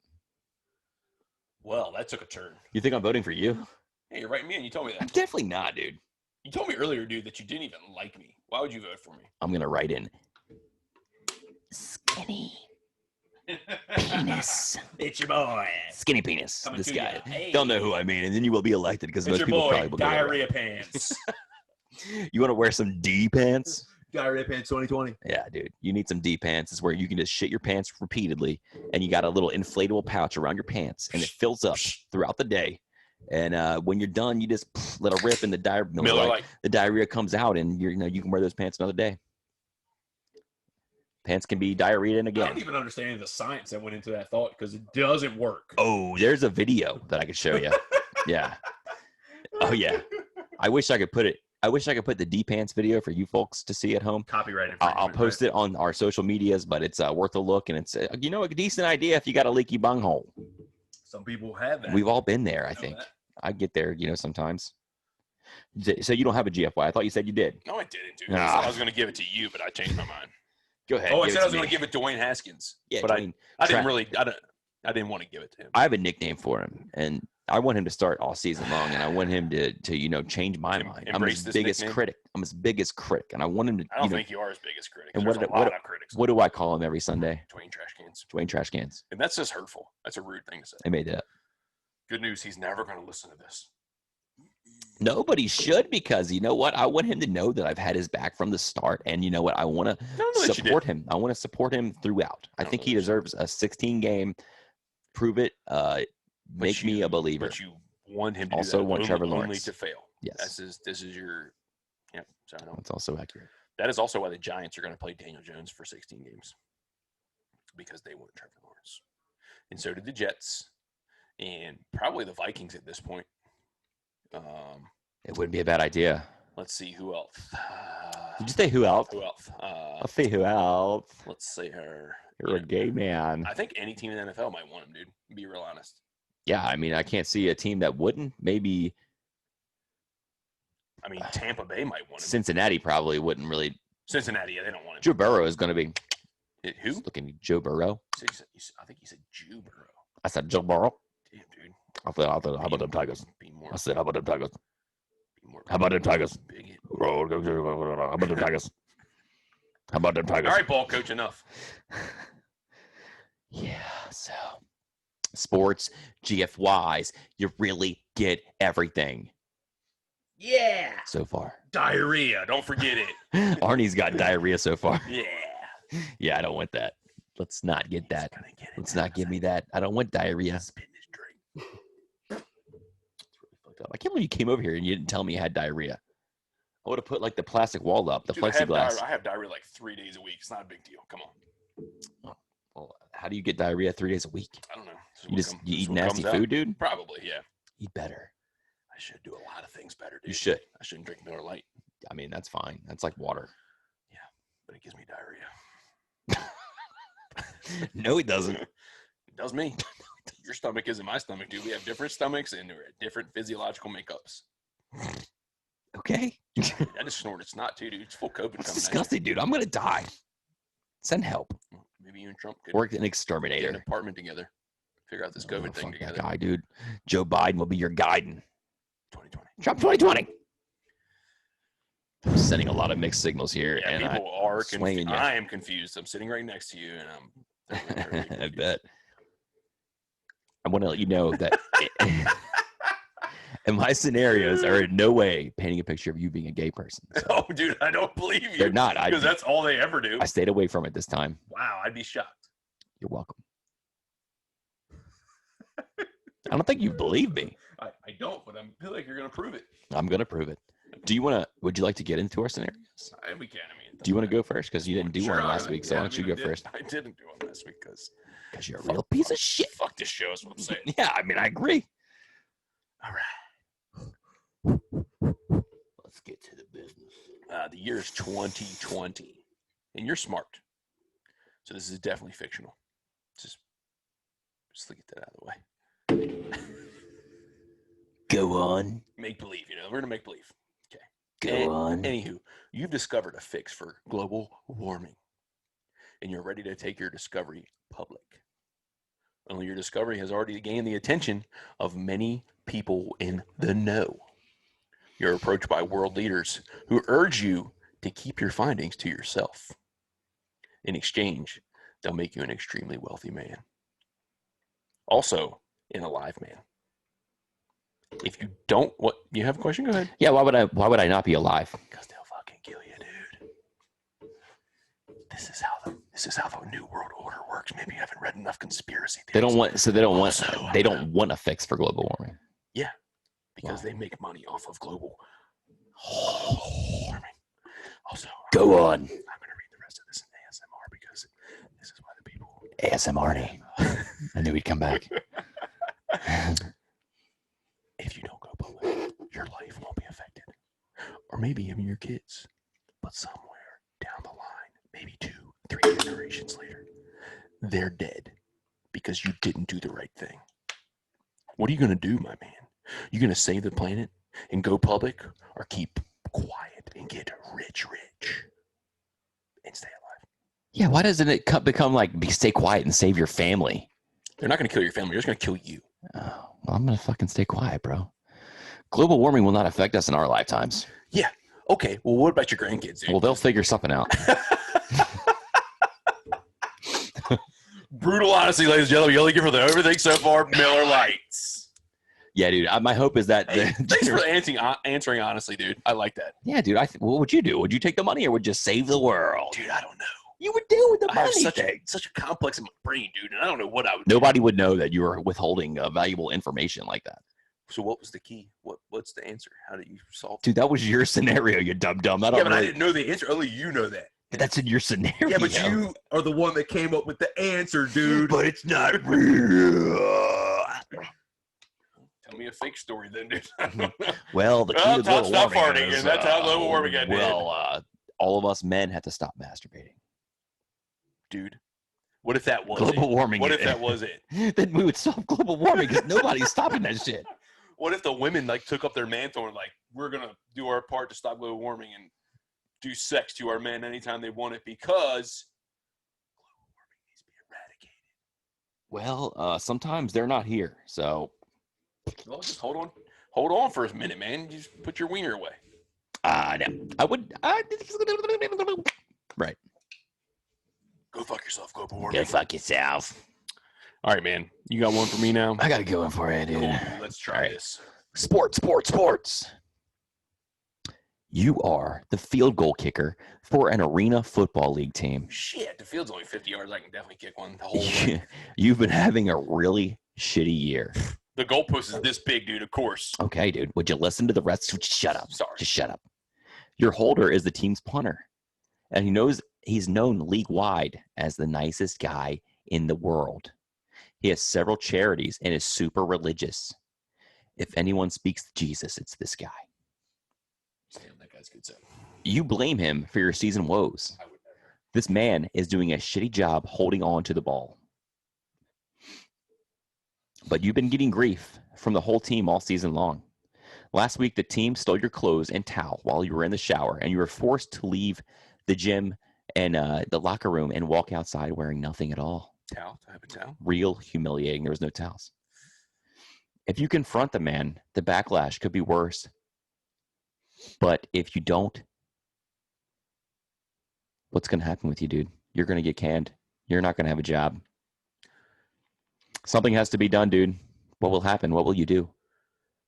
Well, that took a turn. You think I'm voting for you? Hey, you're writing me in. You told me that. I'm definitely not, dude. You told me earlier, dude, that you didn't even like me. Why would you vote for me? I'm going to write in skinny penis. It's your boy. Skinny penis. Coming this guy. Hey. They'll know who I mean, and then you will be elected because most people probably will. Diarrhea pants. You want to wear some D pants? Diarrhea pants 2020. Yeah, dude. You need some D pants. It's where you can just shit your pants repeatedly, and you got a little inflatable pouch around your pants, and it fills up throughout the day. And when you're done, you just let it rip, and the diarrhea comes out, and you can wear those pants another day. Pants can be diarrhea in again. I don't even understand the science that went into that thought because it doesn't work. Oh, there's a video that I could show you. Yeah. Oh yeah. I wish I could put the D pants video for you folks to see at home. Copyright. I'll post it on our social medias, but it's worth a look, and it's a decent idea if you got a leaky bunghole. Some people have that. We've all been there, I think. I get there, sometimes. So you don't have a GFY? I thought you said you did. No, I didn't, dude. I was going to give it to you, but I changed my mind. Go ahead. Oh, I said I was going to give it to Dwayne Haskins. Yeah, but I didn't want to give it to him. I have a nickname for him, and I want him to start all season long, and I want him to change my mind. I'm his biggest critic. I'm his biggest critic, and I want him to. I don't think you are his biggest critic. And what do I call him every Sunday? Dwayne Trash Cans. Dwayne Trash Cans. And that's just hurtful. That's a rude thing to say. I made that up. Good news. He's never going to listen to this. Nobody should, because you know what? I want him to know that I've had his back from the start, and you know what? I want to support him. I want to support him throughout. I think he deserves a 16-game. Prove it. Make me a believer. But you want him to also do that want Trevor only Lawrence to fail. Yes. This is your. Yeah. So I know. That's also accurate. That is also why the Giants are going to play Daniel Jones for 16 games, because they want Trevor Lawrence, and so did the Jets, and probably the Vikings at this point. It wouldn't be a bad idea. Let's see who else. Did you say who else? Who else? I'll see who else. Let's see her. You're a gay man. I think any team in the NFL might want him, dude. To be real honest. Yeah, I mean, I can't see a team that wouldn't. Maybe. I mean, Tampa Bay might want him. Cincinnati probably wouldn't really Cincinnati, yeah, they don't want him. Joe Burrow is going to be. Who? Looking at Joe Burrow. I think he said Jew Burrow. I said Joe Burrow. Damn, dude. I said, how about them Tigers? I said, how about them Tigers? How about them Tigers? How about them Tigers? How about them Tigers? All right, ball coach, enough. Yeah, so sports, GFYs, you really get everything. Yeah. So far. Diarrhea, don't forget it. Arnie's got diarrhea so far. Yeah. Yeah, I don't want that. Let's not get that. Let's not give me that. I don't want diarrhea. Spin this drink. I can't believe you came over here and you didn't tell me you had diarrhea. I would have put like the plastic wall up, the Dude, plexiglass. I have diarrhea like 3 days a week. It's not a big deal. Come on. Well, how do you get diarrhea 3 days a week? I don't know. You eat nasty food, dude? Probably, yeah. Eat better. I should do a lot of things better, dude. You should. I shouldn't drink Miller Lite. I mean, that's fine. That's like water. Yeah, but it gives me diarrhea. No, it doesn't. It does me. Your stomach isn't my stomach, dude. We have different stomachs and we're at different physiological makeups. Okay. I just snorted snot too, dude. It's full COVID. It's disgusting, dude. I'm gonna die. Send help. Maybe you and Trump could Work an get exterminator. an apartment together. Figure out this COVID thing Fuck together. that guy, dude. Joe Biden will be your guiding. 2020. Trump 2020. I'm sending a lot of mixed signals here, Yeah, and people are swinging confused. you. I am confused. I'm sitting right next to you, and I'm. I bet. I want to let you know that and my scenarios are in no way painting a picture of you being a gay person. So. Oh, dude, I don't believe you. They're not. Because that's all they ever do. I stayed away from it this time. Wow, I'd be shocked. You're welcome. I don't think you believe me. I don't, but I feel like you're going to prove it. I'm going to prove it. Would you like to get into our scenarios? We can. I mean, Do you want to go first? Because you didn't do one last week, so why don't you go first? I didn't do one last week because you're a real piece of shit. Fuck this show is what I'm saying. Yeah, I mean, I agree. All right. Let's get to the business. The year is 2020, and you're smart. So this is definitely fictional. Just to get that out of the way. Go on. Make believe, we're going to make believe. Okay. Go on. Anywho, you've discovered a fix for global warming, and you're ready to take your discovery public. Only your discovery has already gained the attention of many people in the know. You're approached by world leaders who urge you to keep your findings to yourself. In exchange, they'll make you an extremely wealthy man. Also, an alive man. If you don't, what you have a question? Go ahead. Yeah, why would I not be alive? Because they'll fucking kill you, dude. This is how the new world order works. Maybe you haven't read enough conspiracy theories. They don't want a fix for global warming. Yeah, because they make money off of global warming. Also, go on. I'm going to read the rest of this in ASMR because this is why the people. ASMR. I knew he'd come back. If you don't go public, your life won't be affected. Or maybe even your kids. But somewhere down the line, maybe 2-3 generations later, they're dead because you didn't do the right thing. What are you going to do, my man? You going to save the planet and go public, or keep quiet and get rich and stay alive? Yeah, why doesn't it become like stay quiet and save your family? They're not going to kill your family. They're just going to kill you. Oh, well, I'm going to fucking stay quiet, bro. Global warming will not affect us in our lifetimes. Yeah. Okay. Well, what about your grandkids, dude? Well, they'll figure something out. Brutal honesty, ladies and gentlemen. You only get for the everything so far, Miller Lights. Yeah, dude. My hope is that. Hey, thanks for answering honestly, dude. I like that. Yeah, dude. What would you do? Would you take the money or would you save the world? Dude, I don't know. You would do with the money. I have such a complex in my brain, dude, and I don't know what I would Nobody would know that you were withholding valuable information like that. So what was the key? What's the answer? How did you solve it? Dude, that was your scenario, you dumb. I didn't know the answer. Only you know that. But that's in your scenario. Yeah, but you are the one that came up with the answer, dude. But it's not real. Tell me a fake story then, dude. Well, the key to global stop warming farting, is, and that's how global warming got. Well, all of us men have to stop masturbating. Dude, what if that was global warming? What if that was it? Then we would solve global warming because nobody's stopping that shit. What if the women took up their mantle and we're gonna do our part to stop global warming, and do sex to our men anytime they want it because global warming needs to be eradicated. Well, sometimes they're not here, so. Well, just hold on for a minute, man. Just put your wiener away. No. I would. Right. Go fuck yourself, global warming. Go fuck yourself. All right, man. You got one for me now? I got to go in for it, dude. Cool, dude. Let's try this. Sports. You are the field goal kicker for an arena football league team. Shit, the field's only 50 yards. I can definitely kick one the whole way. You've been having a really shitty year. The goalpost is this big, dude, of course. Okay, dude. Would you listen to the rest? Shut up. Sorry. Just shut up. Your holder is the team's punter, and he's known league-wide as the nicest guy in the world. He has several charities and is super religious. If anyone speaks to Jesus, it's this guy. Damn, that guy's good set. You blame him for your season woes. I would never. This man is doing a shitty job holding on to the ball. But you've been getting grief from the whole team all season long. Last week, the team stole your clothes and towel while you were in the shower, and you were forced to leave the gym and the locker room and walk outside wearing nothing at all. Towel? Do I have a towel? Real humiliating. There was no towels. If you confront the man, the backlash could be worse. But if you don't, what's going to happen with you, dude? You're going to get canned. You're not going to have a job. Something has to be done, dude. What will happen? What will you do?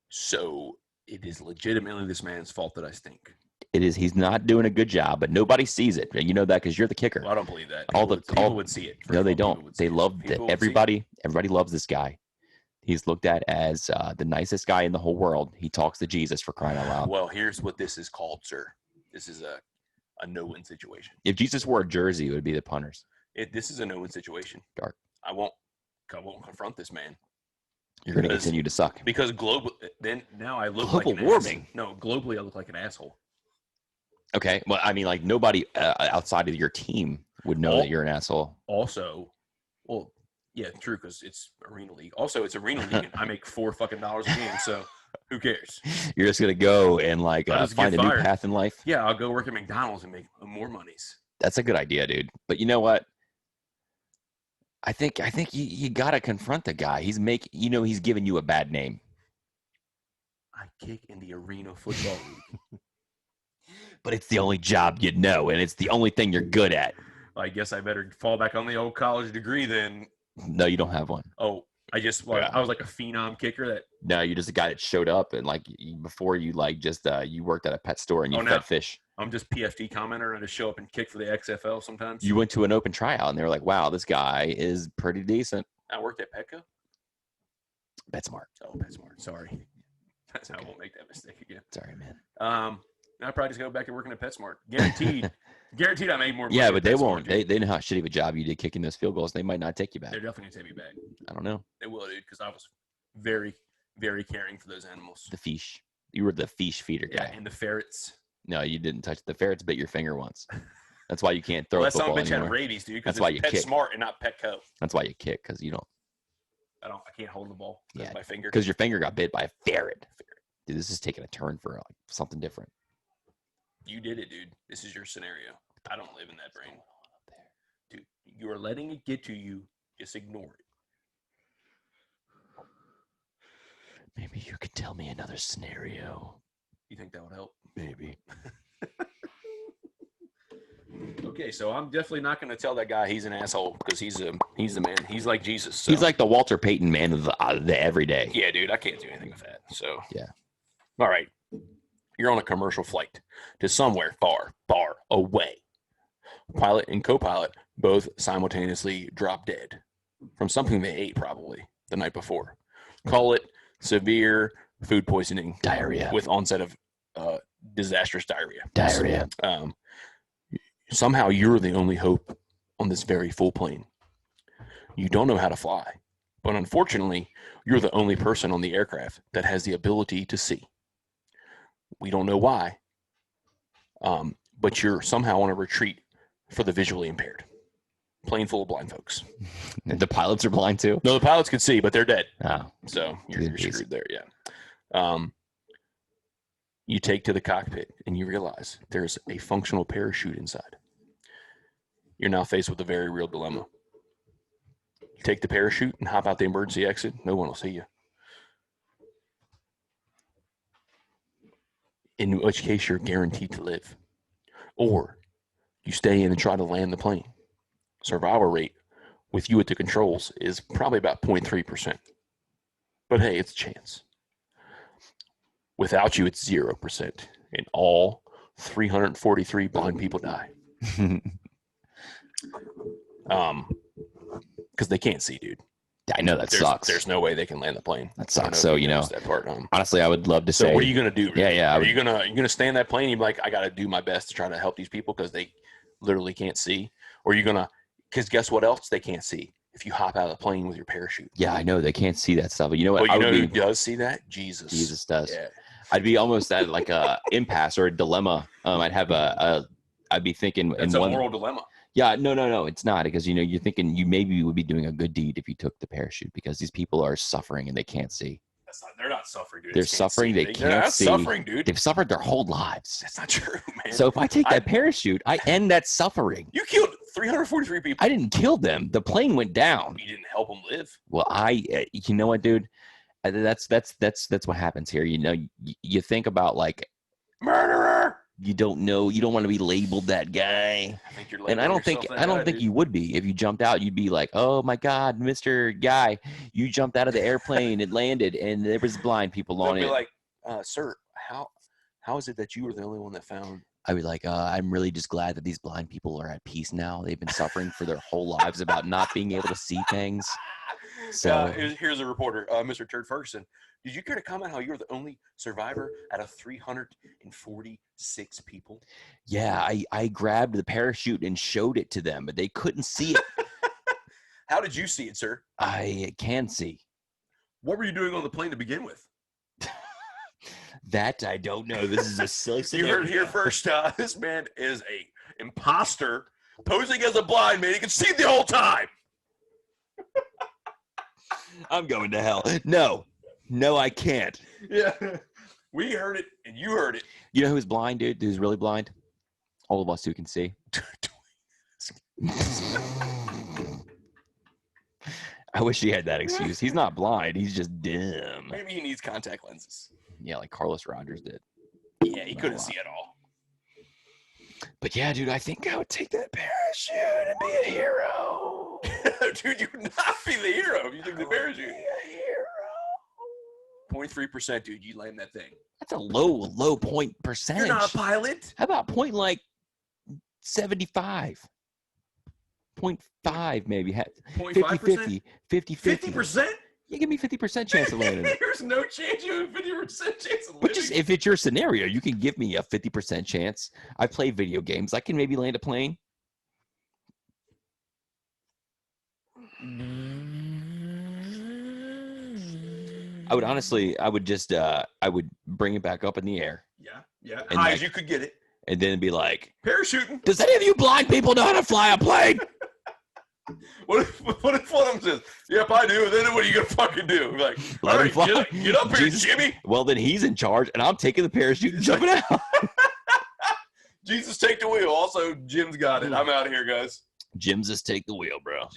So it is legitimately this man's fault that I stink. It is. He's not doing a good job, but nobody sees it. You know that because you're the kicker. Well, I don't believe that. People would see it. No, they don't. They love that. Everybody loves this guy. He's looked at as the nicest guy in the whole world. He talks to Jesus, for crying out loud. Well, here's what this is called, sir. This is a no-win situation. If Jesus wore a jersey, it would be the punters. This is a no-win situation. Dark. I won't confront this man. You're going to continue to suck. Because now I look global like an warming. No, globally I look like an asshole. Okay. Well, I mean, like nobody outside of your team would know that you're an asshole. Also, well, yeah, true, because it's arena league. Also, it's arena league, and I make $4 fucking a game, so who cares? You're just gonna go and find a new path in life. Yeah, I'll go work at McDonald's and make more monies. That's a good idea, dude. But you know what? I think you gotta confront the guy. He's giving you a bad name. I kick in the arena football league. But it's the only job you know, and it's the only thing you're good at. I guess I better fall back on the old college degree then. No, you don't have one. Oh, I was like a phenom kicker that. No, you're just a guy that showed up and before you you worked at a pet store and you fed fish. I'm just PFT commenter and I just show up and kick for the XFL sometimes. You went to an open tryout and they were like, "Wow, this guy is pretty decent." I worked at Petco. PetSmart. Oh, PetSmart. Sorry. That's how I won't make that mistake again. Sorry, man. I'll probably just go back and working at PetSmart. Guaranteed. Guaranteed I made more money. Yeah, but they won't. They know how shitty of a job you did kicking those field goals. They might not take you back. They're definitely going to take me back. I don't know. They will, dude, because I was very, very caring for those animals. The fish. You were the fish feeder guy. Yeah, and the ferrets. No, you didn't touch the ferrets. Bit your finger once. That's why you can't throw a football bitch anymore. had rabies, dude. That's why you kick. PetSmart and not Petco. That's why you kick, because you don't. I can't hold the ball. Yeah, my finger. Because your finger got bit by a ferret. Dude, this is taking a turn for something different. You did it, dude. This is your scenario. I don't live in that brain. Dude, you are letting it get to you. Just ignore it. Maybe you could tell me another scenario. You think that would help? Maybe. Okay, so I'm definitely not going to tell that guy he's an asshole because he's the man. He's like Jesus. So. He's like the Walter Payton man of the everyday. Yeah, dude, I can't do anything with that. So yeah. All right. You're on a commercial flight to somewhere far, far away. Pilot and co-pilot both simultaneously drop dead from something they ate probably the night before. Call it severe food poisoning. Diarrhea. With onset of disastrous diarrhea. Diarrhea. Somehow you're the only hope on this very full plane. You don't know how to fly, but unfortunately, you're the only person on the aircraft that has the ability to see. We don't know why, but you're somehow on a retreat for the visually impaired. Plane full of blind folks. And the pilots are blind too? No, the pilots could see, but they're dead. Oh. So you're screwed there, yeah. You take to the cockpit and you realize there's a functional parachute inside. You're now faced with a very real dilemma. Take the parachute and hop out the emergency exit. No one will see you. In which case you're guaranteed to live. Or you stay in and try to land the plane. Survival rate with you at the controls is probably about 0.3%. But hey, it's a chance. Without you, it's 0%. And all 343 blind people die. Because they can't see, dude. I know that sucks. There's no way they can land the plane. That sucks. So that part. Honestly, I would love to say. So what are you gonna do? Yeah. Are you gonna stay in that plane? You're like, I gotta do my best to try to help these people because they literally can't see. Or are you gonna? Because guess what else they can't see? If you hop out of the plane with your parachute. Yeah, I know they can't see that stuff. But you know what? Well, you know who does see that? Jesus. Jesus does. Yeah. I'd be almost at like a impasse or a dilemma. I'd have I'd be thinking. It's a moral dilemma. Yeah, no, it's not, because you're thinking you maybe would be doing a good deed if you took the parachute, because these people are suffering and they can't see. They're not suffering, dude. They're suffering. They can't see. They're not suffering, dude. They've suffered their whole lives. That's not true, man. So if I take that parachute, I end that suffering. You killed 343 people. I didn't kill them. The plane went down. You didn't help them live. Well, you know what, dude? That's what happens here. You know, you think about like murderer. You don't know. You don't want to be labeled that guy. I think you're and I don't think you would be. If you jumped out, you'd be like, "Oh my God, Mr. Guy, you jumped out of the airplane, it landed, and there was blind people on it." They'll be like, "Sir, how is it that you were the only one that found?" I'd be like, "I'm really just glad that these blind people are at peace now. They've been suffering for their whole lives about not being able to see things." So here's a reporter, Mr. Turd Ferguson. Did you care to comment how you were the only survivor out of 346 people? Yeah, I grabbed the parachute and showed it to them, but they couldn't see it. How did you see it, sir? I can see. What were you doing on the plane to begin with? That I don't know. This is a silly scenario. You heard here first. This man is a imposter posing as a blind man. He can see the whole time. I'm going to hell. No, I can't. Yeah. We heard it and you heard it. You know who's blind, dude? Who's really blind? All of us who can see. I wish he had that excuse. He's not blind. He's just dim. Maybe he needs contact lenses. Yeah, like Carlos Rogers did. Yeah, he couldn't see at all. But yeah, dude, I think I would take that parachute and be a hero. Dude, you would not be the hero if you took the parachute. Be a hero. 0.3%, dude. You land that thing. That's a low point percentage. You're not a pilot. How about point like 75? 0.5 maybe. 0.5%? 50. 50%? You give me 50% chance of landing it. There's no chance you have a 50% chance of landing. But just if it's your scenario, you can give me a 50% chance. I play video games. I can maybe land a plane. I would bring it back up in the air. Yeah. High as you could get it. And then be like, parachuting. Does any of you blind people know how to fly a plane? What if one of them says, "Yep, I do"? Then what are you gonna fucking do? Be like, Let all him right, fly. Get up here, Jesus. Jimmy. Well, then he's in charge, and I'm taking the parachute and jumping out. Jesus, take the wheel. Also, Jim's got it. I'm out of here, guys. Jim's just take the wheel, bro.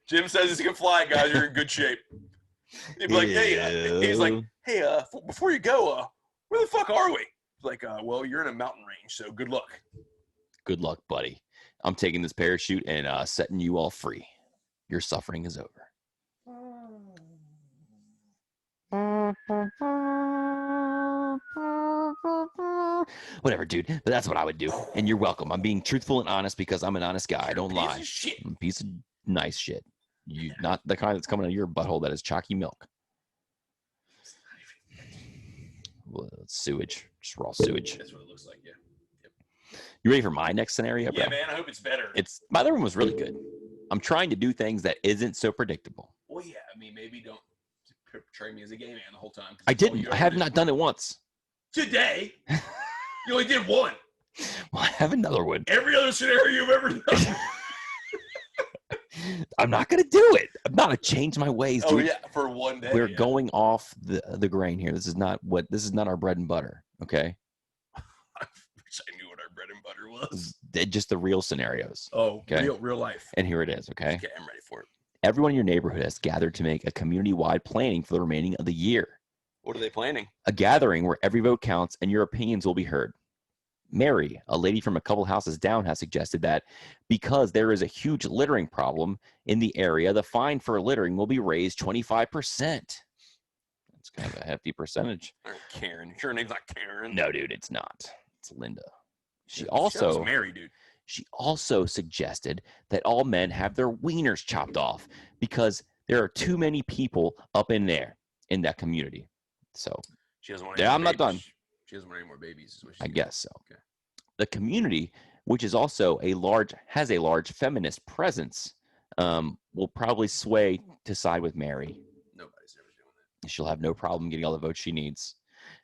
Jim says he can fly, guys. You're in good shape. He'd be like, he's like, hey, before you go, where the fuck are we? He's like, well, you're in a mountain range, so good luck. Good luck, buddy. I'm taking this parachute and setting you all free. Your suffering is over. Whatever, dude. But that's what I would do. And you're welcome. I'm being truthful and honest because I'm an honest guy. I don't lie. I'm a piece of nice shit. You not the kind that's coming out of your butthole that is chalky milk. Well, it's sewage. Just raw sewage. That's what it looks like, yeah. You ready for my next scenario, bro? Yeah, man. I hope it's better. My other one was really good. I'm trying to do things that isn't so predictable. Well, yeah. I mean, maybe don't portray me as a gay man the whole time. I didn't. I have not done it once. Today? You only did one. Well, I have another one. Every other scenario you've ever done. I'm not gonna do it. I'm not gonna change my ways, dude. Oh yeah, for one day. We're going off the grain here. This is not our bread and butter. Okay. I wish I knew what our bread and butter was. Just the real scenarios. Oh, okay? real life. And here it is. Okay. Okay, I'm ready for it. Everyone in your neighborhood has gathered to make a community-wide planning for the remaining of the year. What are they planning? A gathering where every vote counts and your opinions will be heard. Mary, a lady from a couple houses down, has suggested that because there is a huge littering problem in the area, the fine for littering will be raised 25%. That's kind of a hefty percentage. Or Karen. Sure, her name's not Karen. No, dude, it's not. It's Linda. She Mary, dude. She also suggested that all men have their wieners chopped off because there are too many people up in there in that community. So she doesn't want I'm not done. She doesn't want any more babies. Is what I guess so. Okay. The community, which is also has a large feminist presence, will probably sway to side with Mary. Nobody's ever doing that. She'll have no problem getting all the votes she needs.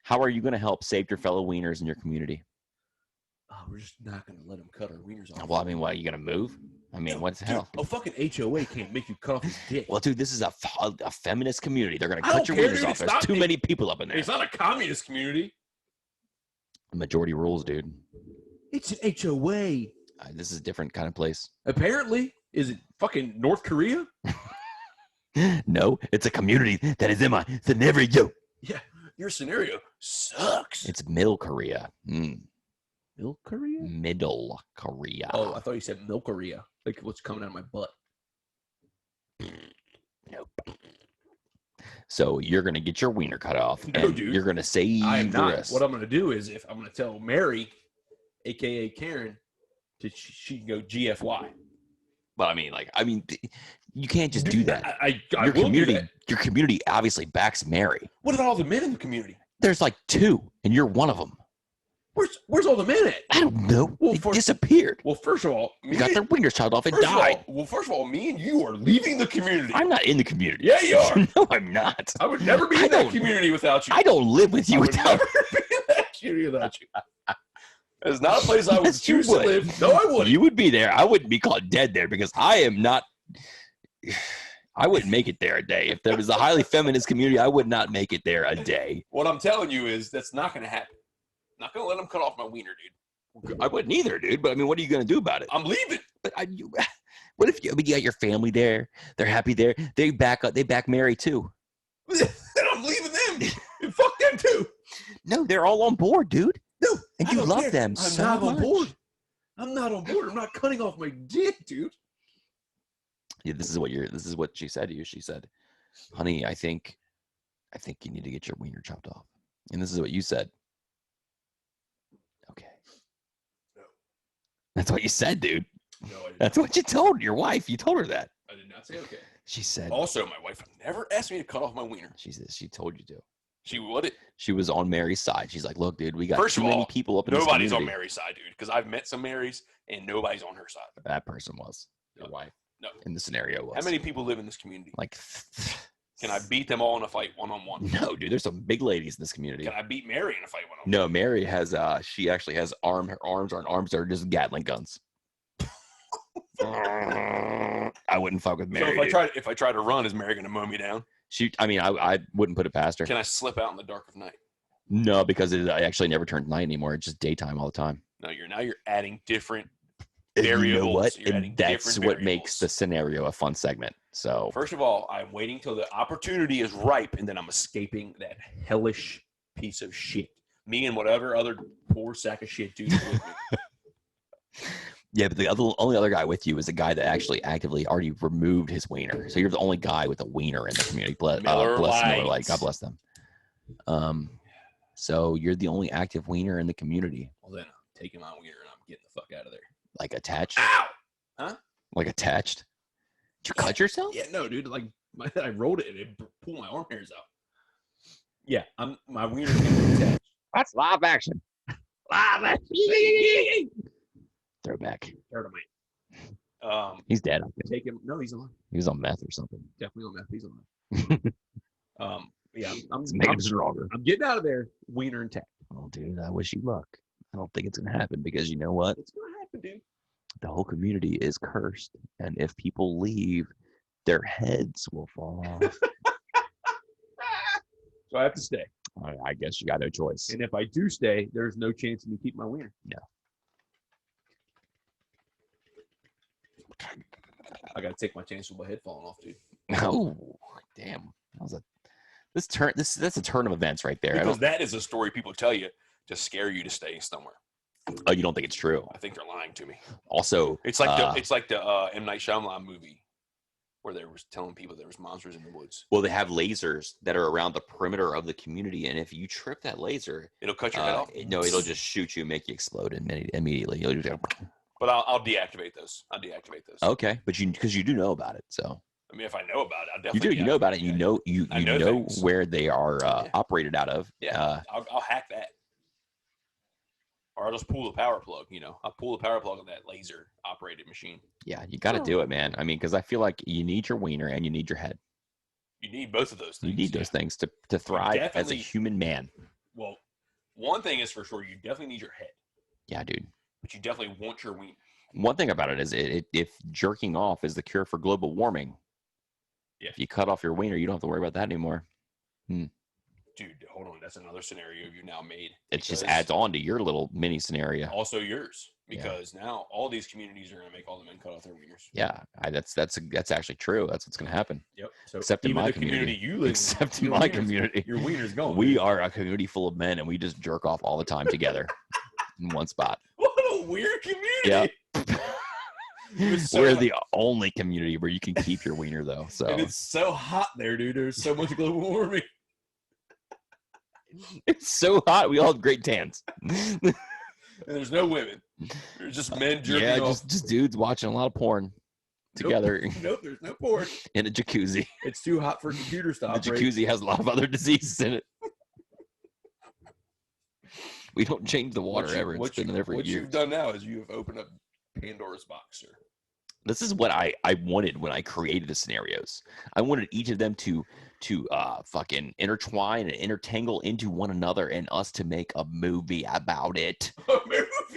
How are you going to help save your fellow wieners in your community? Oh, we're just not going to let them cut our wieners off. Well, I mean, what, are you going to move? I mean, what the hell? A fucking HOA can't make you cut off his dick. Well, dude, this is a feminist community. They're going to cut your wieners off. There's too many people up in there. It's not a communist community. Majority rules, dude. It's an HOA. This is a different kind of place. Apparently. Is it fucking North Korea? No, it's a community that is in my scenario. Yeah, your scenario sucks. It's Middle Korea. Middle Korea? Middle Korea. Oh, I thought you said Milk Korea. Like what's coming out of my butt. Nope. So you're going to get your wiener cut off. No, and dude. You're going to save I am the not. rest. What I'm going to do is if I'm going to tell Mary, a.k.a. Karen, she can go GFY. But you can't just do that. I your will community, do that. Your community obviously backs Mary. What about all the men in the community? There's like 2, and you're one of them. Where's all the men at? I don't know. Well, they disappeared. Well, first of all, they got their wieners chopped off and died. First of all, me and you are leaving the community. I'm not in the community. Yeah, you are. No, I'm not. I would never be in that community without you. I don't live with you without. Never be in that community without you. It's not a place I would choose to live. No, I wouldn't. You would be there. I wouldn't be caught dead there because I am not. I wouldn't make it there a day. If there was a highly feminist community, I would not make it there a day. What I'm telling you is that's not going to happen. Not going to let them cut off my wiener, dude. I wouldn't either, dude. But I mean, what are you going to do about it? I'm leaving. But what if you got your family there? They're happy there. They back up. They back Mary too. Then I'm leaving them. And fuck them too. No, they're all on board, dude. No, and you love them so much. I'm not on board. I'm not on board. I'm not cutting off my dick, dude. Yeah, this is what she said to you. She said, "Honey, I think you need to get your wiener chopped off." And this is what you said. Okay. No. That's what you said, dude. No, I didn't. That's what you told your wife. You told her that. I did not say okay. She said. Also, my wife never asked me to cut off my wiener. She told you to. She would. She was on Mary's side. She's like, "Look, dude, we got too many people up in this community." Nobody's on Mary's side, dude. Because I've met some Marys, and nobody's on her side. That person was your wife. No. In the scenario was. How many people live in this community? Like. Can I beat them all in a fight one-on-one? No, dude. There's some big ladies in this community. Can I beat Mary in a fight one-on-one? No, Mary has. She actually has her arms are just Gatling guns. I wouldn't fuck with Mary. So if I try to run, is Mary gonna mow me down? I wouldn't put it past her. Can I slip out in the dark of night? No, because it actually never turns night anymore. It's just daytime all the time. No, you're adding different variables. You know what? And that's what makes the scenario a fun segment. So first of all, I'm waiting till the opportunity is ripe, and then I'm escaping that hellish piece of shit. Me and whatever other poor sack of shit dude with me. Yeah, but the only other guy with you is a guy that actually actively already removed his wiener. So you're the only guy with a wiener in the community. Bless Miller Lite. God bless them. So you're the only active wiener in the community. Well, then I'm taking my wiener and I'm getting the fuck out of there. Like attached? Ow! Huh? Like attached? Did you cut yourself? Yeah, no, dude. Like I rolled it and it pulled my arm hairs out. Yeah, my wiener getting attached. That's live action. Live action. Throwback. He's dead. Take him. No, he's alive. He was on meth or something. Definitely on meth. He's alive. Yeah, I'm making him stronger. I'm getting out of there, wiener intact. Oh, dude, I wish you luck. I don't think it's gonna happen because you know what? It's gonna happen, dude. The whole community is cursed, and if people leave, their heads will fall off. So I have to stay. I guess you got no choice. And if I do stay, there's no chance of me keeping my wiener. No. I got to take my chance with my head falling off, dude. Oh, damn. That was that's a turn of events right there. Because that is a story people tell you to scare you to stay somewhere. Oh, you don't think it's true? I think they're lying to me. Also, it's like the M. Night Shyamalan movie where they were telling people there was monsters in the woods. Well, they have lasers that are around the perimeter of the community, and if you trip that laser, it'll cut your head off. No, it'll just shoot you and make you explode immediately. You'll just But I'll deactivate those. Okay, but because you do know about it, so. I mean, if I know about it, I'll definitely. You know about it. You know where they are operated out of. Yeah, I'll hack that, or I'll just pull the power plug. I'll pull the power plug on that laser operated machine. Yeah, you got to do it, man. I mean, because I feel like you need your wiener and you need your head. You need both of those things. You need those things to thrive as a human man. Well, one thing is for sure, you definitely need your head. Yeah, dude. But you definitely want your wiener. One thing about it is if jerking off is the cure for global warming, if you cut off your wiener, you don't have to worry about that anymore. Dude, hold on. That's another scenario you now made. It just adds on to your little mini scenario. Also yours. Because now all these communities are going to make all the men cut off their wieners. Yeah, that's actually true. That's what's going to happen. Yep. So except in my community you live except in my community. Your wiener's gone. We are a community full of men, and we just jerk off all the time together in one spot. What a weird community. Yeah. We're the only community where you can keep your wiener, though. So and it's so hot there, dude. There's so much global warming. It's so hot. We all have great tans. And there's no women. There's just men jerking off. just dudes watching a lot of porn together. Nope, there's no porn. In a jacuzzi. It's too hot for computers to operate. The jacuzzi has a lot of other diseases in it. We don't change the water ever. It's been there for years. What you've done now is you have opened up Pandora's box, sir. This is what I wanted when I created the scenarios. I wanted each of them to fucking intertwine and intertangle into one another and us to make a movie about it.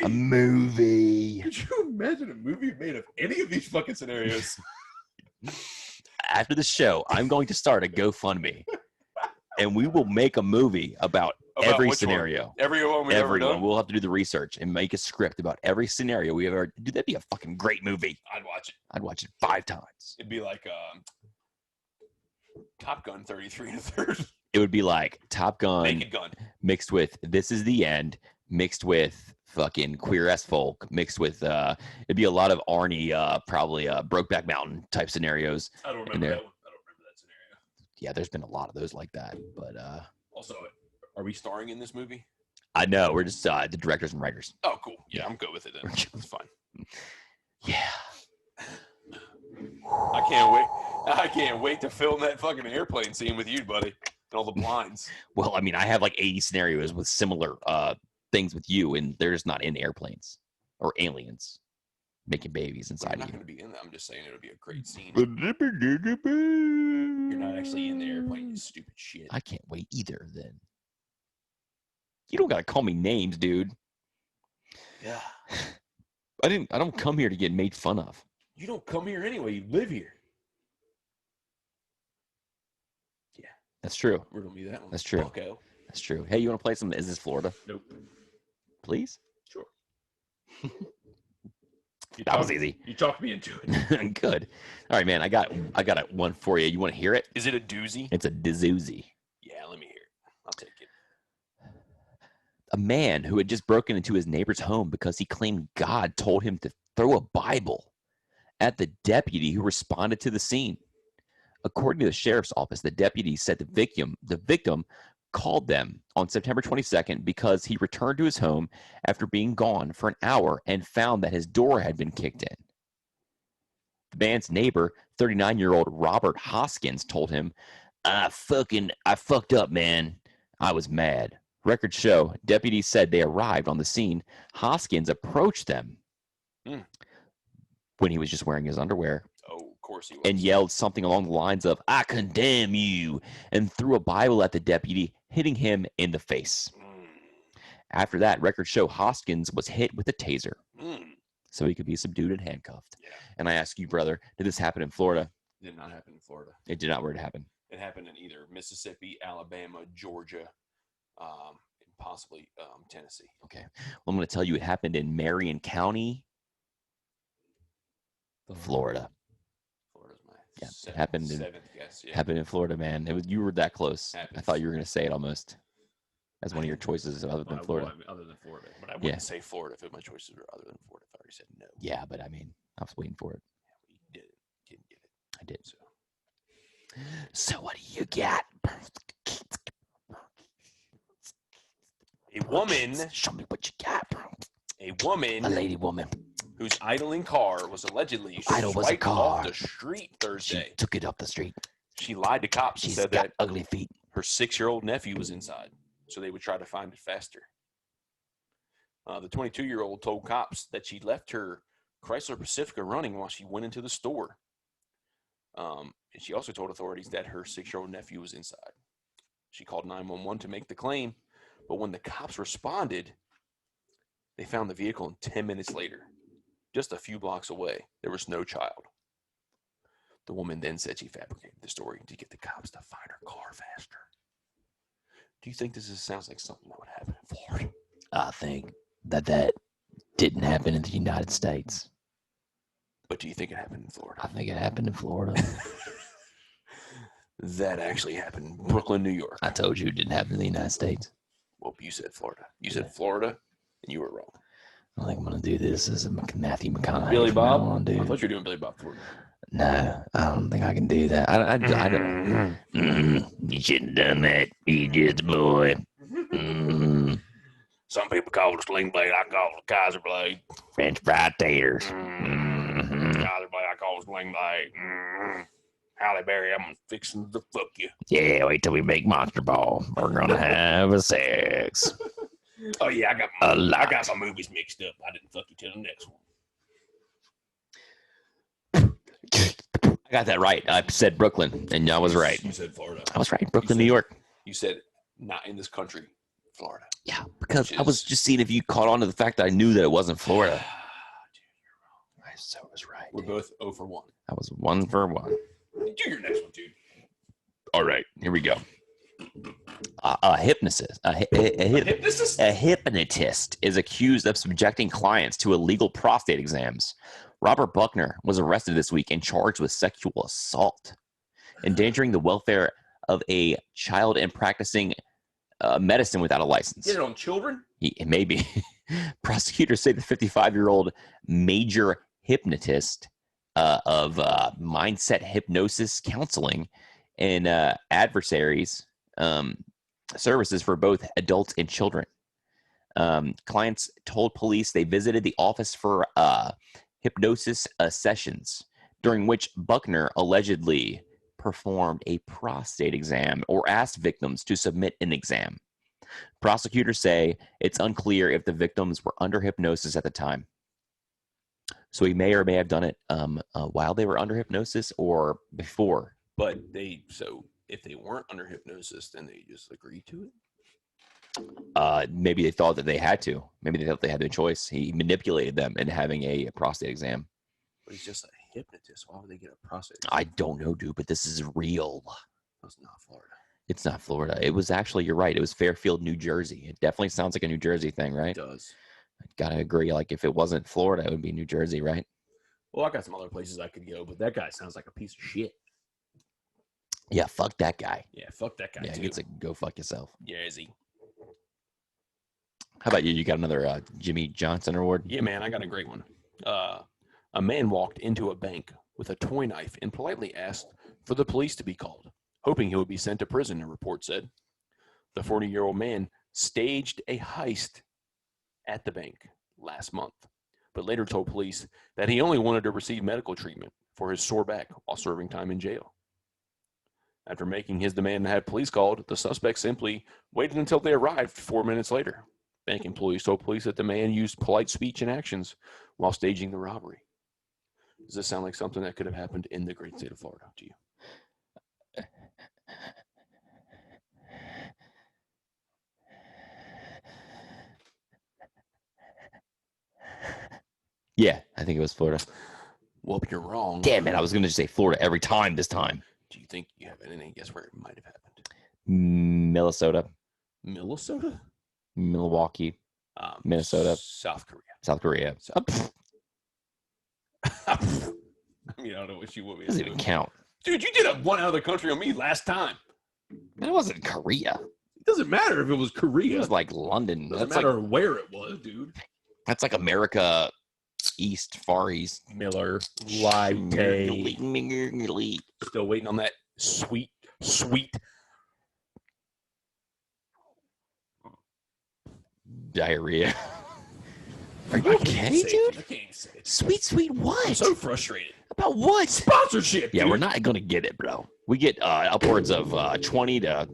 A movie. Could you imagine a movie made of any of these fucking scenarios? After the show, I'm going to start a GoFundMe. And we will make a movie about every scenario. One? Every one we've ever done? We'll have to do the research and make a script about every scenario we ever. Dude, that'd be a fucking great movie. I'd watch it. I'd watch it 5 times. It'd be like Top Gun 33 1/3. It would be like Top Gun. Naked Gun. Mixed with This Is the End. Mixed with fucking Queer as Folk. Mixed with it'd be a lot of Arnie, probably Brokeback Mountain type scenarios. I don't remember that one. Yeah, there's been a lot of those like that, but also, are we starring in this movie? I know we're just the directors and writers. Oh, cool. Yeah, I'm good with it then. It's fine. Yeah. I can't wait to film that fucking airplane scene with you, buddy, and all the blinds. Well, I mean, I have like 80 scenarios with similar things with you, and they're just not in airplanes or aliens making babies inside I'm not you. going to be in that. I'm just saying it'll be a great scene. You're not actually in the airplane, you stupid shit. I can't wait either then. You don't got to call me names, dude. Yeah. I don't come here to get made fun of. You don't come here anyway. You live here. Yeah. That's true. We're going to be that one. That's true. Bucko. That's true. Hey, you want to play some Is This Florida? Nope. Please? Sure. That was easy. You talked me into it. Good. All right, man. I got one for you. You want to hear it? Is it a doozy? It's a dizoozy. Yeah, let me hear it. I'll take it. A man who had just broken into his neighbor's home because he claimed God told him to throw a Bible at the deputy who responded to the scene. According to the sheriff's office, the deputy said the victim called them on September 22nd because he returned to his home after being gone for an hour and found that his door had been kicked in. The man's neighbor, 39-year-old Robert Hoskins, told him, I fucked up, man. I was mad. Records show deputies said they arrived on the scene. Hoskins approached them when he was just wearing his underwear. Oh, of course he was. And yelled something along the lines of, I condemn you, and threw a Bible at the deputy, hitting him in the face. After that, records show Hoskins was hit with a taser. so he could be subdued and handcuffed. Yeah. And I ask you, brother, did this happen in Florida? It did not happen in Florida. It did not where it happened. It happened in either Mississippi, Alabama, Georgia, and possibly Tennessee. Okay. Well, I'm going to tell you it happened in Marion County, Florida. Florida's my it happened in, seventh guess. Yeah. Happened in Florida, man. You were that close. Happened. I thought you were going to say it almost as one of your choices other than Florida. Other than Florida. But I wouldn't say Florida if my choices were other than Florida. I already said no. Yeah, but I mean, I was waiting for it. Yeah, you did it. Didn't get it. I did. So what do you got? A woman. Show me what you got, bro. A woman. A lady woman. Whose idling car was allegedly swiped off the street Thursday. She took it off the street. She lied to cops and said that ugly feet. Her 6-year-old nephew was inside, so they would try to find it faster. The 22-year-old told cops that she left her Chrysler Pacifica running while she went into the store. And she also told authorities that her 6-year-old nephew was inside. She called 911 to make the claim, but when the cops responded, they found the vehicle, and 10 minutes later, just a few blocks away, there was no child. The woman then said she fabricated the story to get the cops to find her car faster. Do you think this sounds like something that would happen in Florida? I think that didn't happen in the United States. But do you think it happened in Florida? I think it happened in Florida. That actually happened in Brooklyn, New York. I told you it didn't happen in the United States. Well, you said Florida. You said Florida, and you were wrong. I think I'm going to do this as a Matthew McConaughey. Billy Bob? I thought you were doing Billy Bob Thornton. No, I don't think I can do that. I don't. You shouldn't have done that. You just a boy. Some people call it a sling blade. I call it a Kaiser blade. French fry taters. Kaiser blade. I call it a sling blade. Halle Berry, I'm fixing to fuck you. Yeah, wait till we make Monster Ball. We're gonna have a sex. Oh yeah, I got my movies mixed up. I didn't fuck you till the next one. I got that right. I said Brooklyn, and I was right. You said Florida. I was right. Brooklyn, New York. You said not in this country, Florida. Yeah, because I was just seeing if you caught on to the fact that I knew that it wasn't Florida. Dude, you're wrong. I so was right. We're both 0 for 1. I was 1 for 1. Do your next one, dude. All right, here we go. A hypnotist. A hypnotist is accused of subjecting clients to illegal prostate exams. Robert Buckner was arrested this week and charged with sexual assault, endangering the welfare of a child and practicing medicine without a license. Get it on children? Maybe. Prosecutors say the 55-year-old major hypnotist of mindset hypnosis counseling and adversaries services for both adults and children. Clients told police they visited the office for hypnosis sessions, during which Buckner allegedly performed a prostate exam or asked victims to submit an exam. Prosecutors say it's unclear if the victims were under hypnosis at the time. So he may or may have done it while they were under hypnosis or before. But if they weren't under hypnosis, then they just agreed to it? Maybe they thought that they had to. Maybe they thought they had no choice. He manipulated them into having a prostate exam. But he's just a hypnotist. Why would they get a prostate exam? I don't know, dude, but this is real. That's not Florida. It's not Florida. It was actually, you're right. It was Fairfield, New Jersey. It definitely sounds like a New Jersey thing, right? It does. I gotta agree. Like, if it wasn't Florida, it would be New Jersey, right? Well, I got some other places I could go, but that guy sounds like a piece of shit. Yeah, fuck that guy. Yeah, fuck that guy, yeah, too. It's a go fuck yourself. Yeah, is he? How about you? You got another Jimmy Johnson award? Yeah, man, I got a great one. A man walked into a bank with a toy knife and politely asked for the police to be called, hoping he would be sent to prison, the report said. The 40-year-old man staged a heist at the bank last month, but later told police that he only wanted to receive medical treatment for his sore back while serving time in jail. After making his demand to have police called, the suspect simply waited until they arrived 4 minutes later. Bank employees told police that the man used polite speech and actions while staging the robbery. Does this sound like something that could have happened in the great state of Florida to you? Yeah, I think it was Florida. Well, you're wrong. Damn it, I was going to just say Florida every time this time. Do you think you have any guess where it might have happened? Minnesota, Minnesota? Milwaukee, Minnesota, South Korea. South Korea. I mean, I don't know what you want me to Doesn't do. even count. Dude, you did a one out of the country on me last time. That wasn't Korea. It doesn't matter if it was Korea. It was like London. Doesn't matter where it was, dude. That's like America East, Far East. Miller, Latte. Still waiting on that sweet Diarrhea. Are you okay, dude? I can't say it. Sweet what? I'm so frustrated. About what? Sponsorship, Yeah, dude. we're not going to get it, bro. We get upwards of 20 to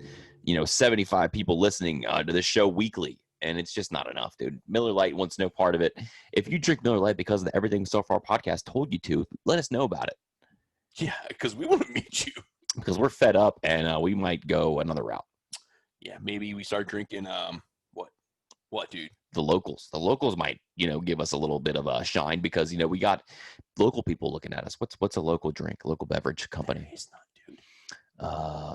75 people listening to this show weekly, and it's just not enough, dude. Miller Lite wants no part of it. If you drink Miller Lite because of the Everything So Far podcast told you to, let us know about it. Yeah, because we want to meet you. Because we're fed up, and we might go another route. Yeah, maybe we start drinking, what, dude? The locals might give us a little bit of a shine because we got local people looking at us. What's a local drink, a local beverage company? It's not, dude.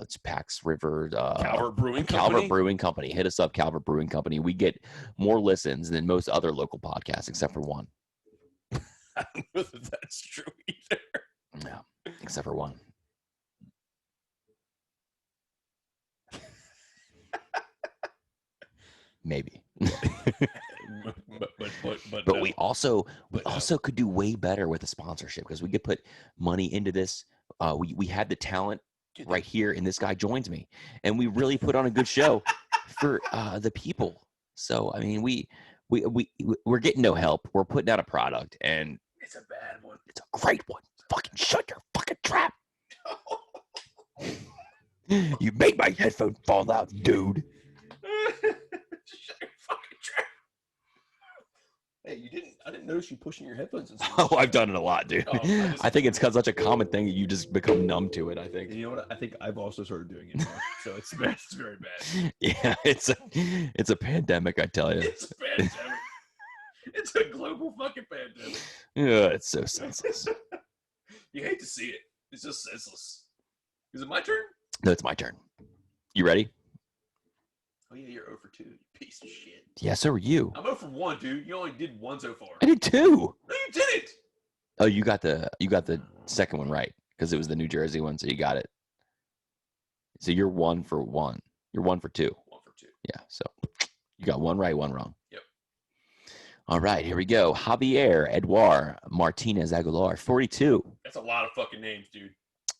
It's Pax River, Calvert Brewing Company. Calvert Brewing Company. Hit us up, Calvert Brewing Company. We get more listens than most other local podcasts, except for one. I don't know if that's true either. No, except for one. Maybe. but we also could do way better with a sponsorship because we could put money into this. We had the talent right here, and this guy joins me, and we really put on a good show for the people. So I mean, we're getting no help. We're putting out a product, and it's a bad one. It's a great one. Fucking shut your fucking trap. You made my headphone fall out, dude. Shut your fucking trap. Hey, I didn't notice you pushing your headphones in. Oh, I've done it a lot, dude. I think it's such a common thing that you just become numb to it, I think. And you know what? I think I've also started doing it now. So it's bad. It's very bad. Yeah, it's a pandemic, I tell you. It's a pandemic. It's a global fucking pandemic. Yeah, it's so senseless. You hate to see it. It's just senseless. Is it my turn? No, it's my turn. You ready? Oh yeah, you're 0 for 2. You piece of shit. Yeah, so are you. I'm 0 for 1, dude. You only did 1 so far. I did 2. No, you didn't. Oh, you got the second one right because it was the New Jersey one, so you got it. So you're 1 for 1. You're 1 for 2. 1 for 2. Yeah, so you got 1 right, 1 wrong. Yep. All right, here we go. Javier Eduard Martinez Aguilar, 42. That's a lot of fucking names, dude.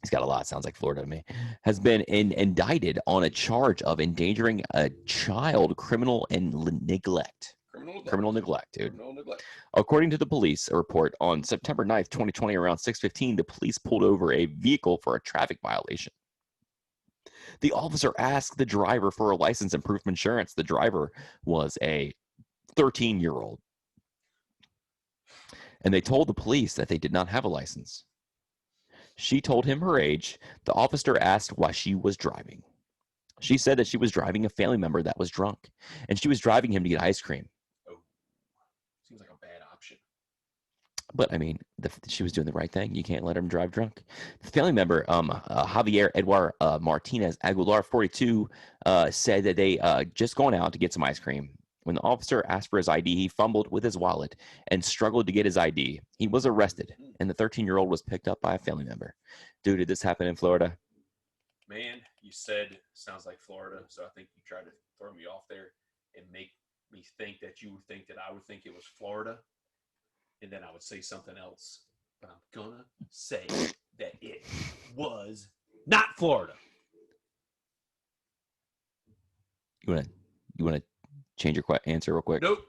He's got a lot. Sounds like Florida to me. Has been indicted on a charge of endangering a child, criminal neglect. Criminal neglect, dude. Criminal neglect. According to the police report, on September 9th, 2020, around 6:15, the police pulled over a vehicle for a traffic violation. The officer asked the driver for a license and proof of insurance. The driver was a 13-year-old. And they told the police that they did not have a license. She told him her age. The officer asked why she was driving. She said that she was driving a family member that was drunk, and she was driving him to get ice cream. Oh, seems like a bad option. But, I mean, she was doing the right thing. You can't let him drive drunk. The family member, Javier Eduard Martinez Aguilar, 42, said that they just going out to get some ice cream. When the officer asked for his ID, he fumbled with his wallet and struggled to get his ID. He was arrested, and the 13-year-old was picked up by a family member. Dude, did this happen in Florida? Man, you said sounds like Florida, so I think you tried to throw me off there and make me think that you would think that I would think it was Florida, and then I would say something else. But I'm gonna say that it was not Florida. You wanna change your answer real quick? Nope.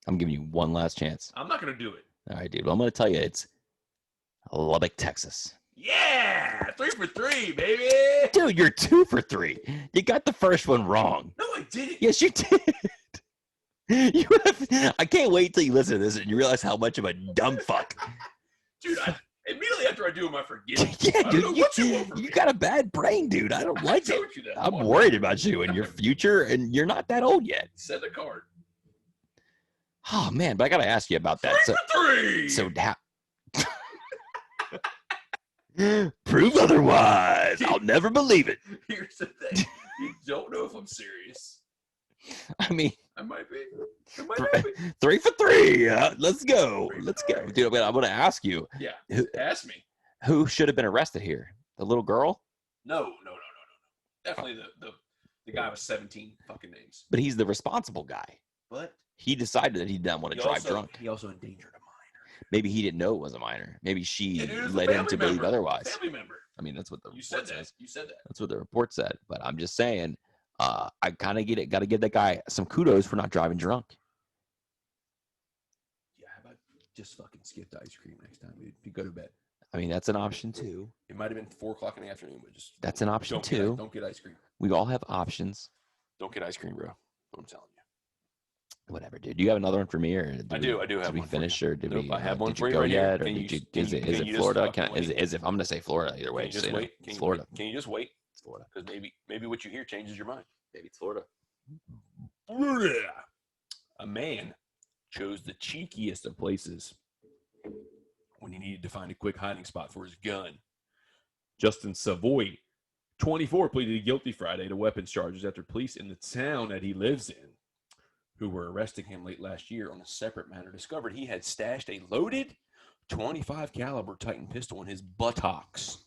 I'm giving you one last chance. I'm not going to do it. All right, dude. Well, I'm going to tell you it's Lubbock, Texas. Yeah! 3 for 3, baby! Dude, you're 2 for 3. You got the first one wrong. No, I didn't. Yes, you did. I can't wait till you listen to this and you realize how much of a dumb fuck. Dude, immediately after I do them, I forget. Yeah, dude, you got a bad brain, dude. I don't like it. I'm worried about you and your future, and you're not that old yet. Send a card. Oh man, but I gotta ask you about that. 3 for 3. So prove otherwise. I'll never believe it. Here's the thing. You don't know if I'm serious. I mean, I might be. I might not be. 3 for 3. Let's go. 3 for Let's 3. go. Dude, I'm going to ask you. Yeah. Who, Ask me. who should have been arrested here? The little girl? No. Definitely the guy with 17 fucking names. But he's the responsible guy. But he decided that he didn't want to drive drunk. He also endangered a minor. Maybe he didn't know it was a minor. Maybe she It led him to believe otherwise. Family member. I mean, that's what the You report said that. says. You said that. That's what the report said. But I'm just saying, I kind of get it. Got to give that guy some kudos for not driving drunk. Yeah, how about just fucking skip the ice cream next time, dude? If you go to bed. I mean, that's an option too. It might have been 4:00 in the afternoon, but just That's an option too. Don't get ice cream. We all have options. Don't get ice cream, bro. I'm telling you. Whatever, dude. Do you have another one for me, or I do have did we one for finish, you. or did Nope, we? I have one did for you you go right here. yet, or Can did you- you? can Is you- it can you just Florida? fucking wait? Is it? I'm gonna say Florida either way. Can you just so know. wait? It's Florida. Can you just wait? It's Florida. Because maybe what you hear changes your mind. Maybe it's Florida. A man chose the cheekiest of places when he needed to find a quick hiding spot for his gun. Justin Savoy, 24, pleaded guilty Friday to weapons charges after police in the town that he lives in, who were arresting him late last year on a separate matter, discovered he had stashed a loaded 25 caliber Titan pistol in his buttocks.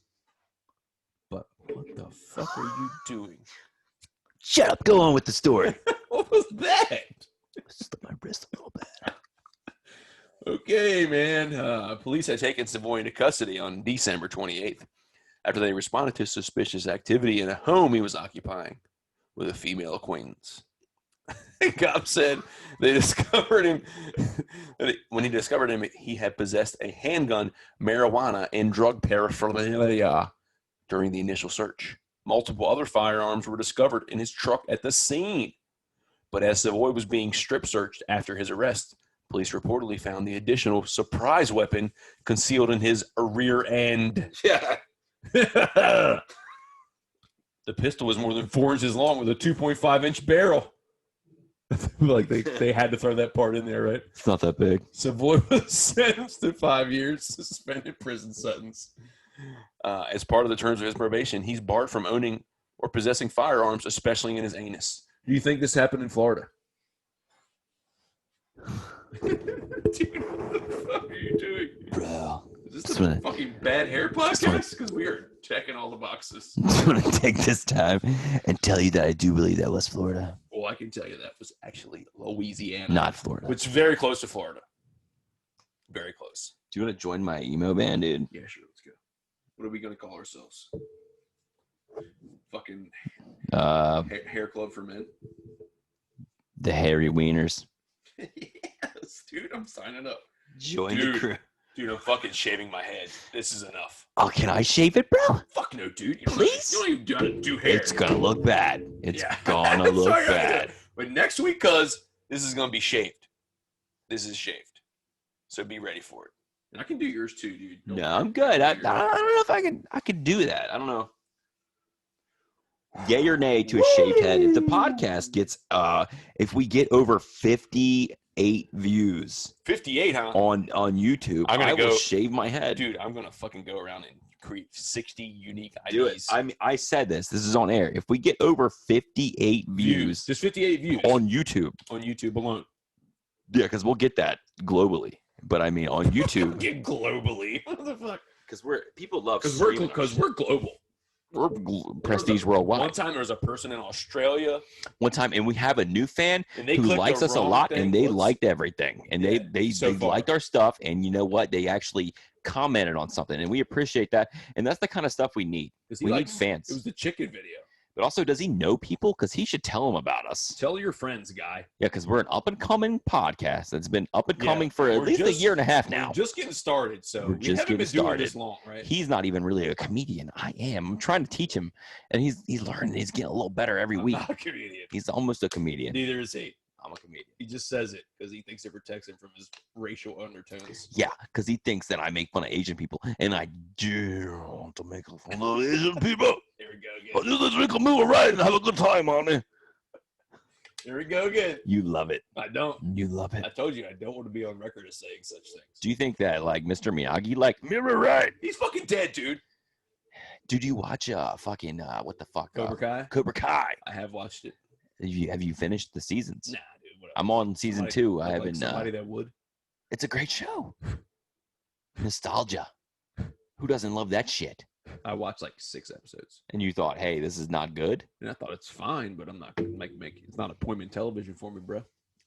But what the fuck are you doing? Shut up. Go on with the story. What was that? Slip my wrist a little bit. Okay, man. Police had taken Savoy into custody on December 28th after they responded to suspicious activity in a home he was occupying with a female acquaintance. Cops said they discovered him when he discovered him. He had possessed a handgun, marijuana, and drug paraphernalia during the initial search. Multiple other firearms were discovered in his truck at the scene. But as Savoy was being strip searched after his arrest, police reportedly found the additional surprise weapon concealed in his rear end. Yeah. The pistol was more than 4 inches long with a 2.5-inch barrel. Like they had to throw that part in there, right? It's not that big. Savoy was sentenced to 5 years suspended prison sentence. As part of the terms of his probation, he's barred from owning or possessing firearms, especially in his anus. Do you think this happened in Florida? Dude, what the fuck are you doing? Bro. Is this a fucking bad hair podcast? Because we are checking all the boxes. I just want to take this time and tell you that I do believe that was Florida. Well, I can tell you that was actually Louisiana. Not Florida. Which is very close to Florida. Very close. Do you want to join my emo band, dude? Yeah, sure. Let's go. What are we going to call ourselves? Fucking hair club for men? The Hairy Wieners. Yes, dude. I'm signing up. Join the crew. Dude, I'm fucking shaving my head. This is enough. Oh, can I shave it, bro? Fuck no, dude. Please? You don't even gotta do hair. It's gonna look bad. It's gonna look bad. But next week, cuz, this is gonna be shaved. This is shaved. So be ready for it. And I can do yours too, dude. No, I'm good. I don't know if I could do that. I don't know. Yay or nay to a shaved head. If the podcast gets if we get over 58 views 58, huh? on YouTube, I will shave my head. Dude, I'm gonna fucking go around and create 60 unique IDs. Do it. I mean, I said this is on air. If we get over 58 views, just 58 views on YouTube alone. Yeah, because we'll get that globally. But I mean, on YouTube, get globally. What the fuck? Because people love because we're global. We're prestige worldwide. One time there was a person in Australia. One time, and we have a new fan who likes us a lot, and they liked everything, and they liked our stuff, and you know what? They actually commented on something, and we appreciate that, and that's the kind of stuff we need. We need fans. It was the chicken video. But also, does he know people? Because he should tell them about us. Tell your friends, guy. Yeah, because we're an up-and-coming podcast that's been up-and-coming for at least a year and a half now. We're just getting started, so we haven't been doing this long, right? He's not even really a comedian. I am. I'm trying to teach him, and he's learning. He's getting a little better every week. I'm not a comedian. He's almost a comedian. Neither is he. I'm a comedian. He just says it because he thinks it protects him from his racial undertones. Yeah, because he thinks that I make fun of Asian people, and I do want to make fun of Asian people. There we go again. Let's make a meal right and have a good time on it. Here we go again. You love it. I don't. You love it. I told you I don't want to be on record as saying such things. Do you think that like Mr. Miyagi, like mirror right? He's fucking dead, dude. Did you watch fucking what the fuck? Cobra Kai? Cobra Kai. I have watched it. Have you finished the seasons? Nah, dude. Whatever. I'm on season 2. I haven't. Somebody that would. It's a great show. Nostalgia. Who doesn't love that shit? I watched like 6 episodes. And you thought, hey, this is not good? And I thought it's fine, but I'm not going to make it's not appointment television for me, bro.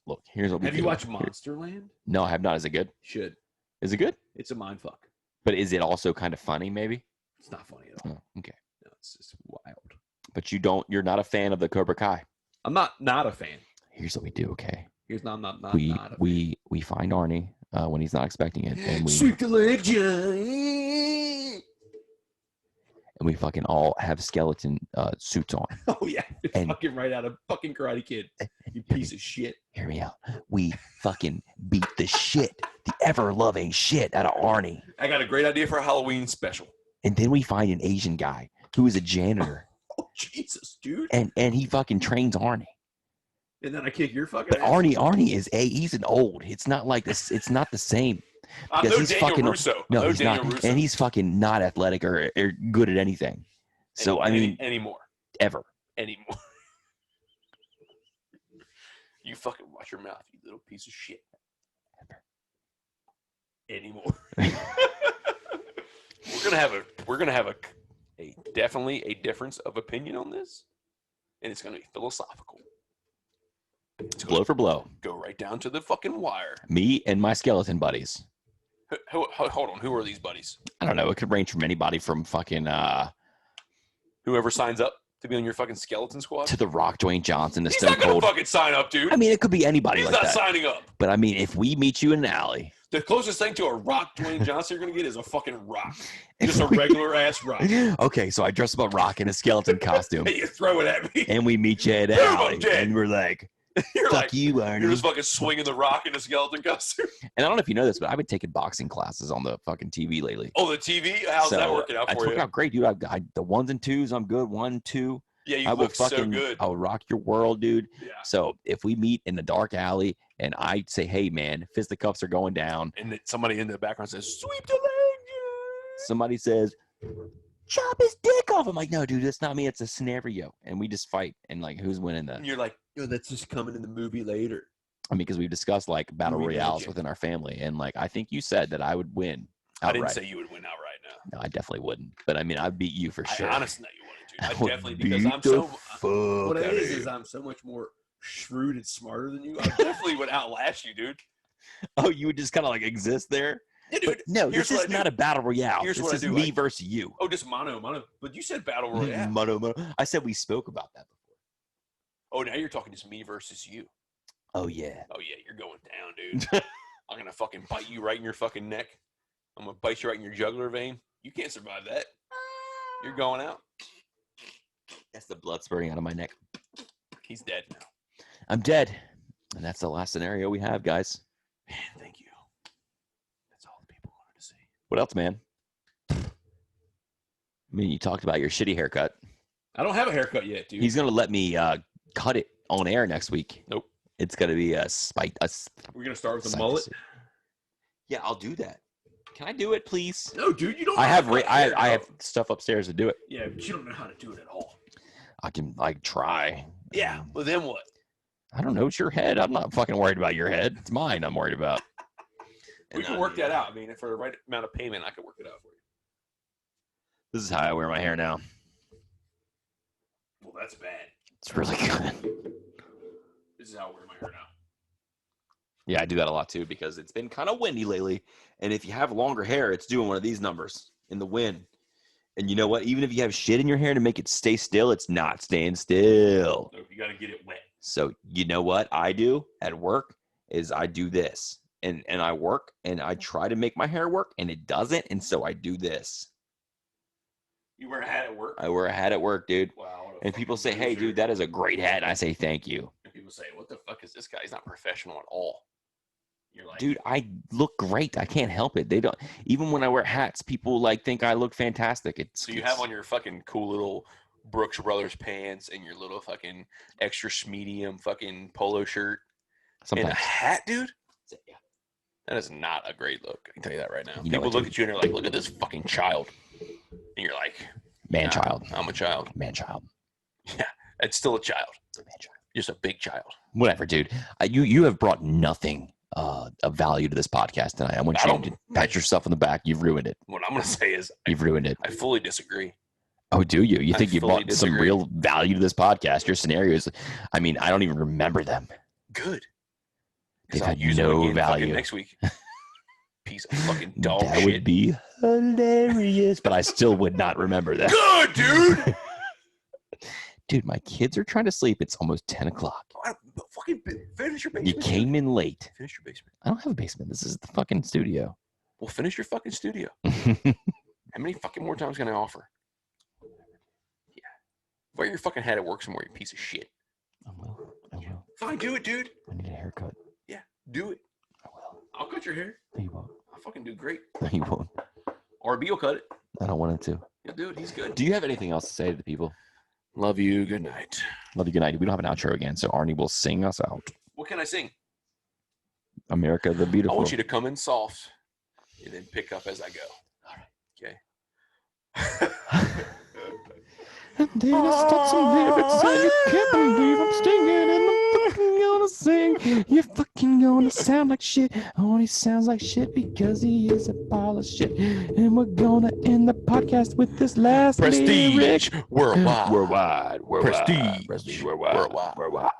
Look, here's what we Have do. you watched Monsterland? No, I have not. Is it good? Should. Is it good? It's a mind fuck. But is it also kind of funny, maybe? It's not funny at all. Oh, okay. No, it's just wild. But you're not a fan of the Cobra Kai. I'm not a fan. Here's what we do, okay? I'm not we not a fan. we find Arnie when he's not expecting it, and we Sweep the leg, Johnny. and we fucking all have skeleton suits on. Oh yeah, it's And- fucking right out of fucking Karate Kid. You piece of shit. Hear me out. We fucking beat the shit, the ever-loving shit out of Arnie. I got a great idea for a Halloween special. And then we find an Asian guy who is a janitor, Oh Jesus, dude. and he fucking trains Arnie. And then I kick your fucking But ass. Arnie is he's an old. It's not like this. It's not the same. I'm because no he's Daniel fucking- Russo. No, I'm he's Daniel not, Russo. and he's fucking not athletic or good at anything. So I mean, anymore. ever. You fucking watch your mouth, you little piece of shit. Anymore. we're gonna have a definitely a difference of opinion on this, and it's gonna be philosophical. It's gonna Blow for blow. go right down to the fucking wire. Me and my skeleton buddies. Hold on, who are these buddies? I don't know. It could range from anybody from fucking Whoever signs up to be on your fucking skeleton squad. to the Rock, Dwayne Johnson, the He's Stone not gonna Cold. fucking sign up, dude. I mean, it could be anybody He's like not that. signing up. But I mean, if we meet you in an alley, The closest thing to a rock Dwayne Johnson you're gonna get is a fucking rock. if Just a we- regular ass rock. Okay, so I dress up a rock in a skeleton costume, Hey, you throw it at me. and we meet you at an Boom, I'm alley, dead. and we're like, You're "Fuck like, you, you're Arnie." just fucking swinging the rock in a skeleton costume. And I don't know if you know this, but I've been taking boxing classes on the fucking TV lately. Oh, the TV? How's that So, working out It's for working you? out great, dude. I the 1s and 2s, I'm good. 1, 2. Yeah, you I will look so fucking, good. I'll rock your world, dude. Yeah. So if we meet in the dark alley and I say, "Hey, man, fisticuffs are going down," And then somebody in the background says, "Sweep the leg." Jack." somebody says, "Chop his dick off." I'm like, "No, dude, that's not me. It's a scenario." And we just fight. And like, who's winning that? And you're like, "No, that's just coming in the movie later." I mean, because we've discussed like battle Movie royales magic. within our family. And like, I think you said that I would win. I didn't outright. say you would win outright. No, No, I definitely wouldn't. But I mean, I'd beat you for sure. I honestly know you wouldn't, dude. I I would definitely because beat I'm the so. fuck What it outta is you. I'm so much more shrewd and smarter than you. I definitely would outlast you, dude. Oh, you would just kind of like exist there? Yeah, dude. But no, here's this what is I do. not a battle royale. Here's This what I is do, me like- versus you. Oh, just mono. But you said battle royale. Mono. I said we spoke about that before. Oh, now you're talking just me versus you. Oh, yeah. Oh yeah, you're going down, dude. I'm gonna fucking bite you right in your fucking neck. I'm gonna bite you right in your jugular vein. You can't survive that. You're going out. That's the blood spurting out of my neck. He's dead now. I'm dead. And that's the last scenario we have, guys. Man, thank you. That's all the people wanted to see. What else, man? I mean, you talked about your shitty haircut. I don't have a haircut yet, dude. He's going to let me cut it on air next week. Nope. It's going to be a spite. We're gonna start with the mullet. Yeah, I'll do that. Can I do it, please? No, dude, you don't. I have know how to cut I hair, have no. stuff upstairs to do it. Yeah, but you don't know how to do it at all. I can like try. Yeah, well then what? I don't know. It's your head. I'm not fucking worried about your head. It's mine. I'm worried about. We can work that out. I mean, for the right amount of payment, I could work it out for you. This is how I wear my hair now. Well, that's bad. It's really good. This is how I wear my hair now. Yeah, I do that a lot too because it's been kind of windy lately. And if you have longer hair, it's doing one of these numbers in the wind. And you know what? Even if you have shit in your hair to make it stay still, it's not staying still. So you got to get it wet. So you know what I do at work is I do this. And I work and I try to make my hair work and it doesn't. And so I do this. You wear a hat at work? I wear a hat at work, dude. Wow. what a And people say, fucking "Hey, loser. dude, that is a great hat." And I say, "Thank you." And people say, "What the fuck is this guy? He's not professional at all." You're like, Dude, I look great. I can't help it. They don't even when I wear hats, people like think I look fantastic. So you have on your fucking cool little Brooks Brothers pants and your little fucking extra medium fucking polo shirt Sometimes. and a hat, dude. Yeah. That is not a great look. I can tell you that right now. You know People what, look dude? at you and they're like, "Look at this fucking child," and you're like, Man "Nah, child. I'm a child." Man child. Yeah, it's still a child. Man child. Just a big child. Whatever, dude. You have brought nothing of value to this podcast tonight. I want you to pat yourself on the back. You've ruined it. What I'm gonna say is, You've ruined it. I fully disagree. Oh, do you? You think you fully brought some disagree. real value to this podcast? Your scenarios, I mean, I don't even remember them. Good. They've I'll had use them no again fucking value. next week. Piece of fucking dog That shit. would be hilarious, but I still would not remember that. Good, dude. Dude, my kids are trying to sleep. It's almost 10 o'clock. Fucking finish your basement. You came in late. Finish your basement. I don't have a basement. This is the fucking studio. Well, finish your fucking studio. I How many fucking more times can I offer? Yeah. Wear your fucking hat at work somewhere, you piece of shit. will. Fine, do it, dude. I need a haircut. Yeah, do it. I will. I'll cut your hair. No, you won't. I'll fucking do great. No, you won't. RB will cut it. I don't want him to. Yeah, dude, he's good. Do you have anything else to say to the people? Love you. Good night. Love you. Good night. We don't have an outro again, so Arnie will sing us out. What can I sing? America the Beautiful. I want you to come in soft and then pick up as I go. All right. Okay. And then I start some lyrics and you can't believe I'm singing and I'm fucking gonna sing. You're fucking gonna sound like shit. Only sounds like shit because he is a pile of shit. And we're gonna end the podcast with this last Prestige lyric. worldwide. Worldwide. Prestige Prestige worldwide. worldwide. Worldwide.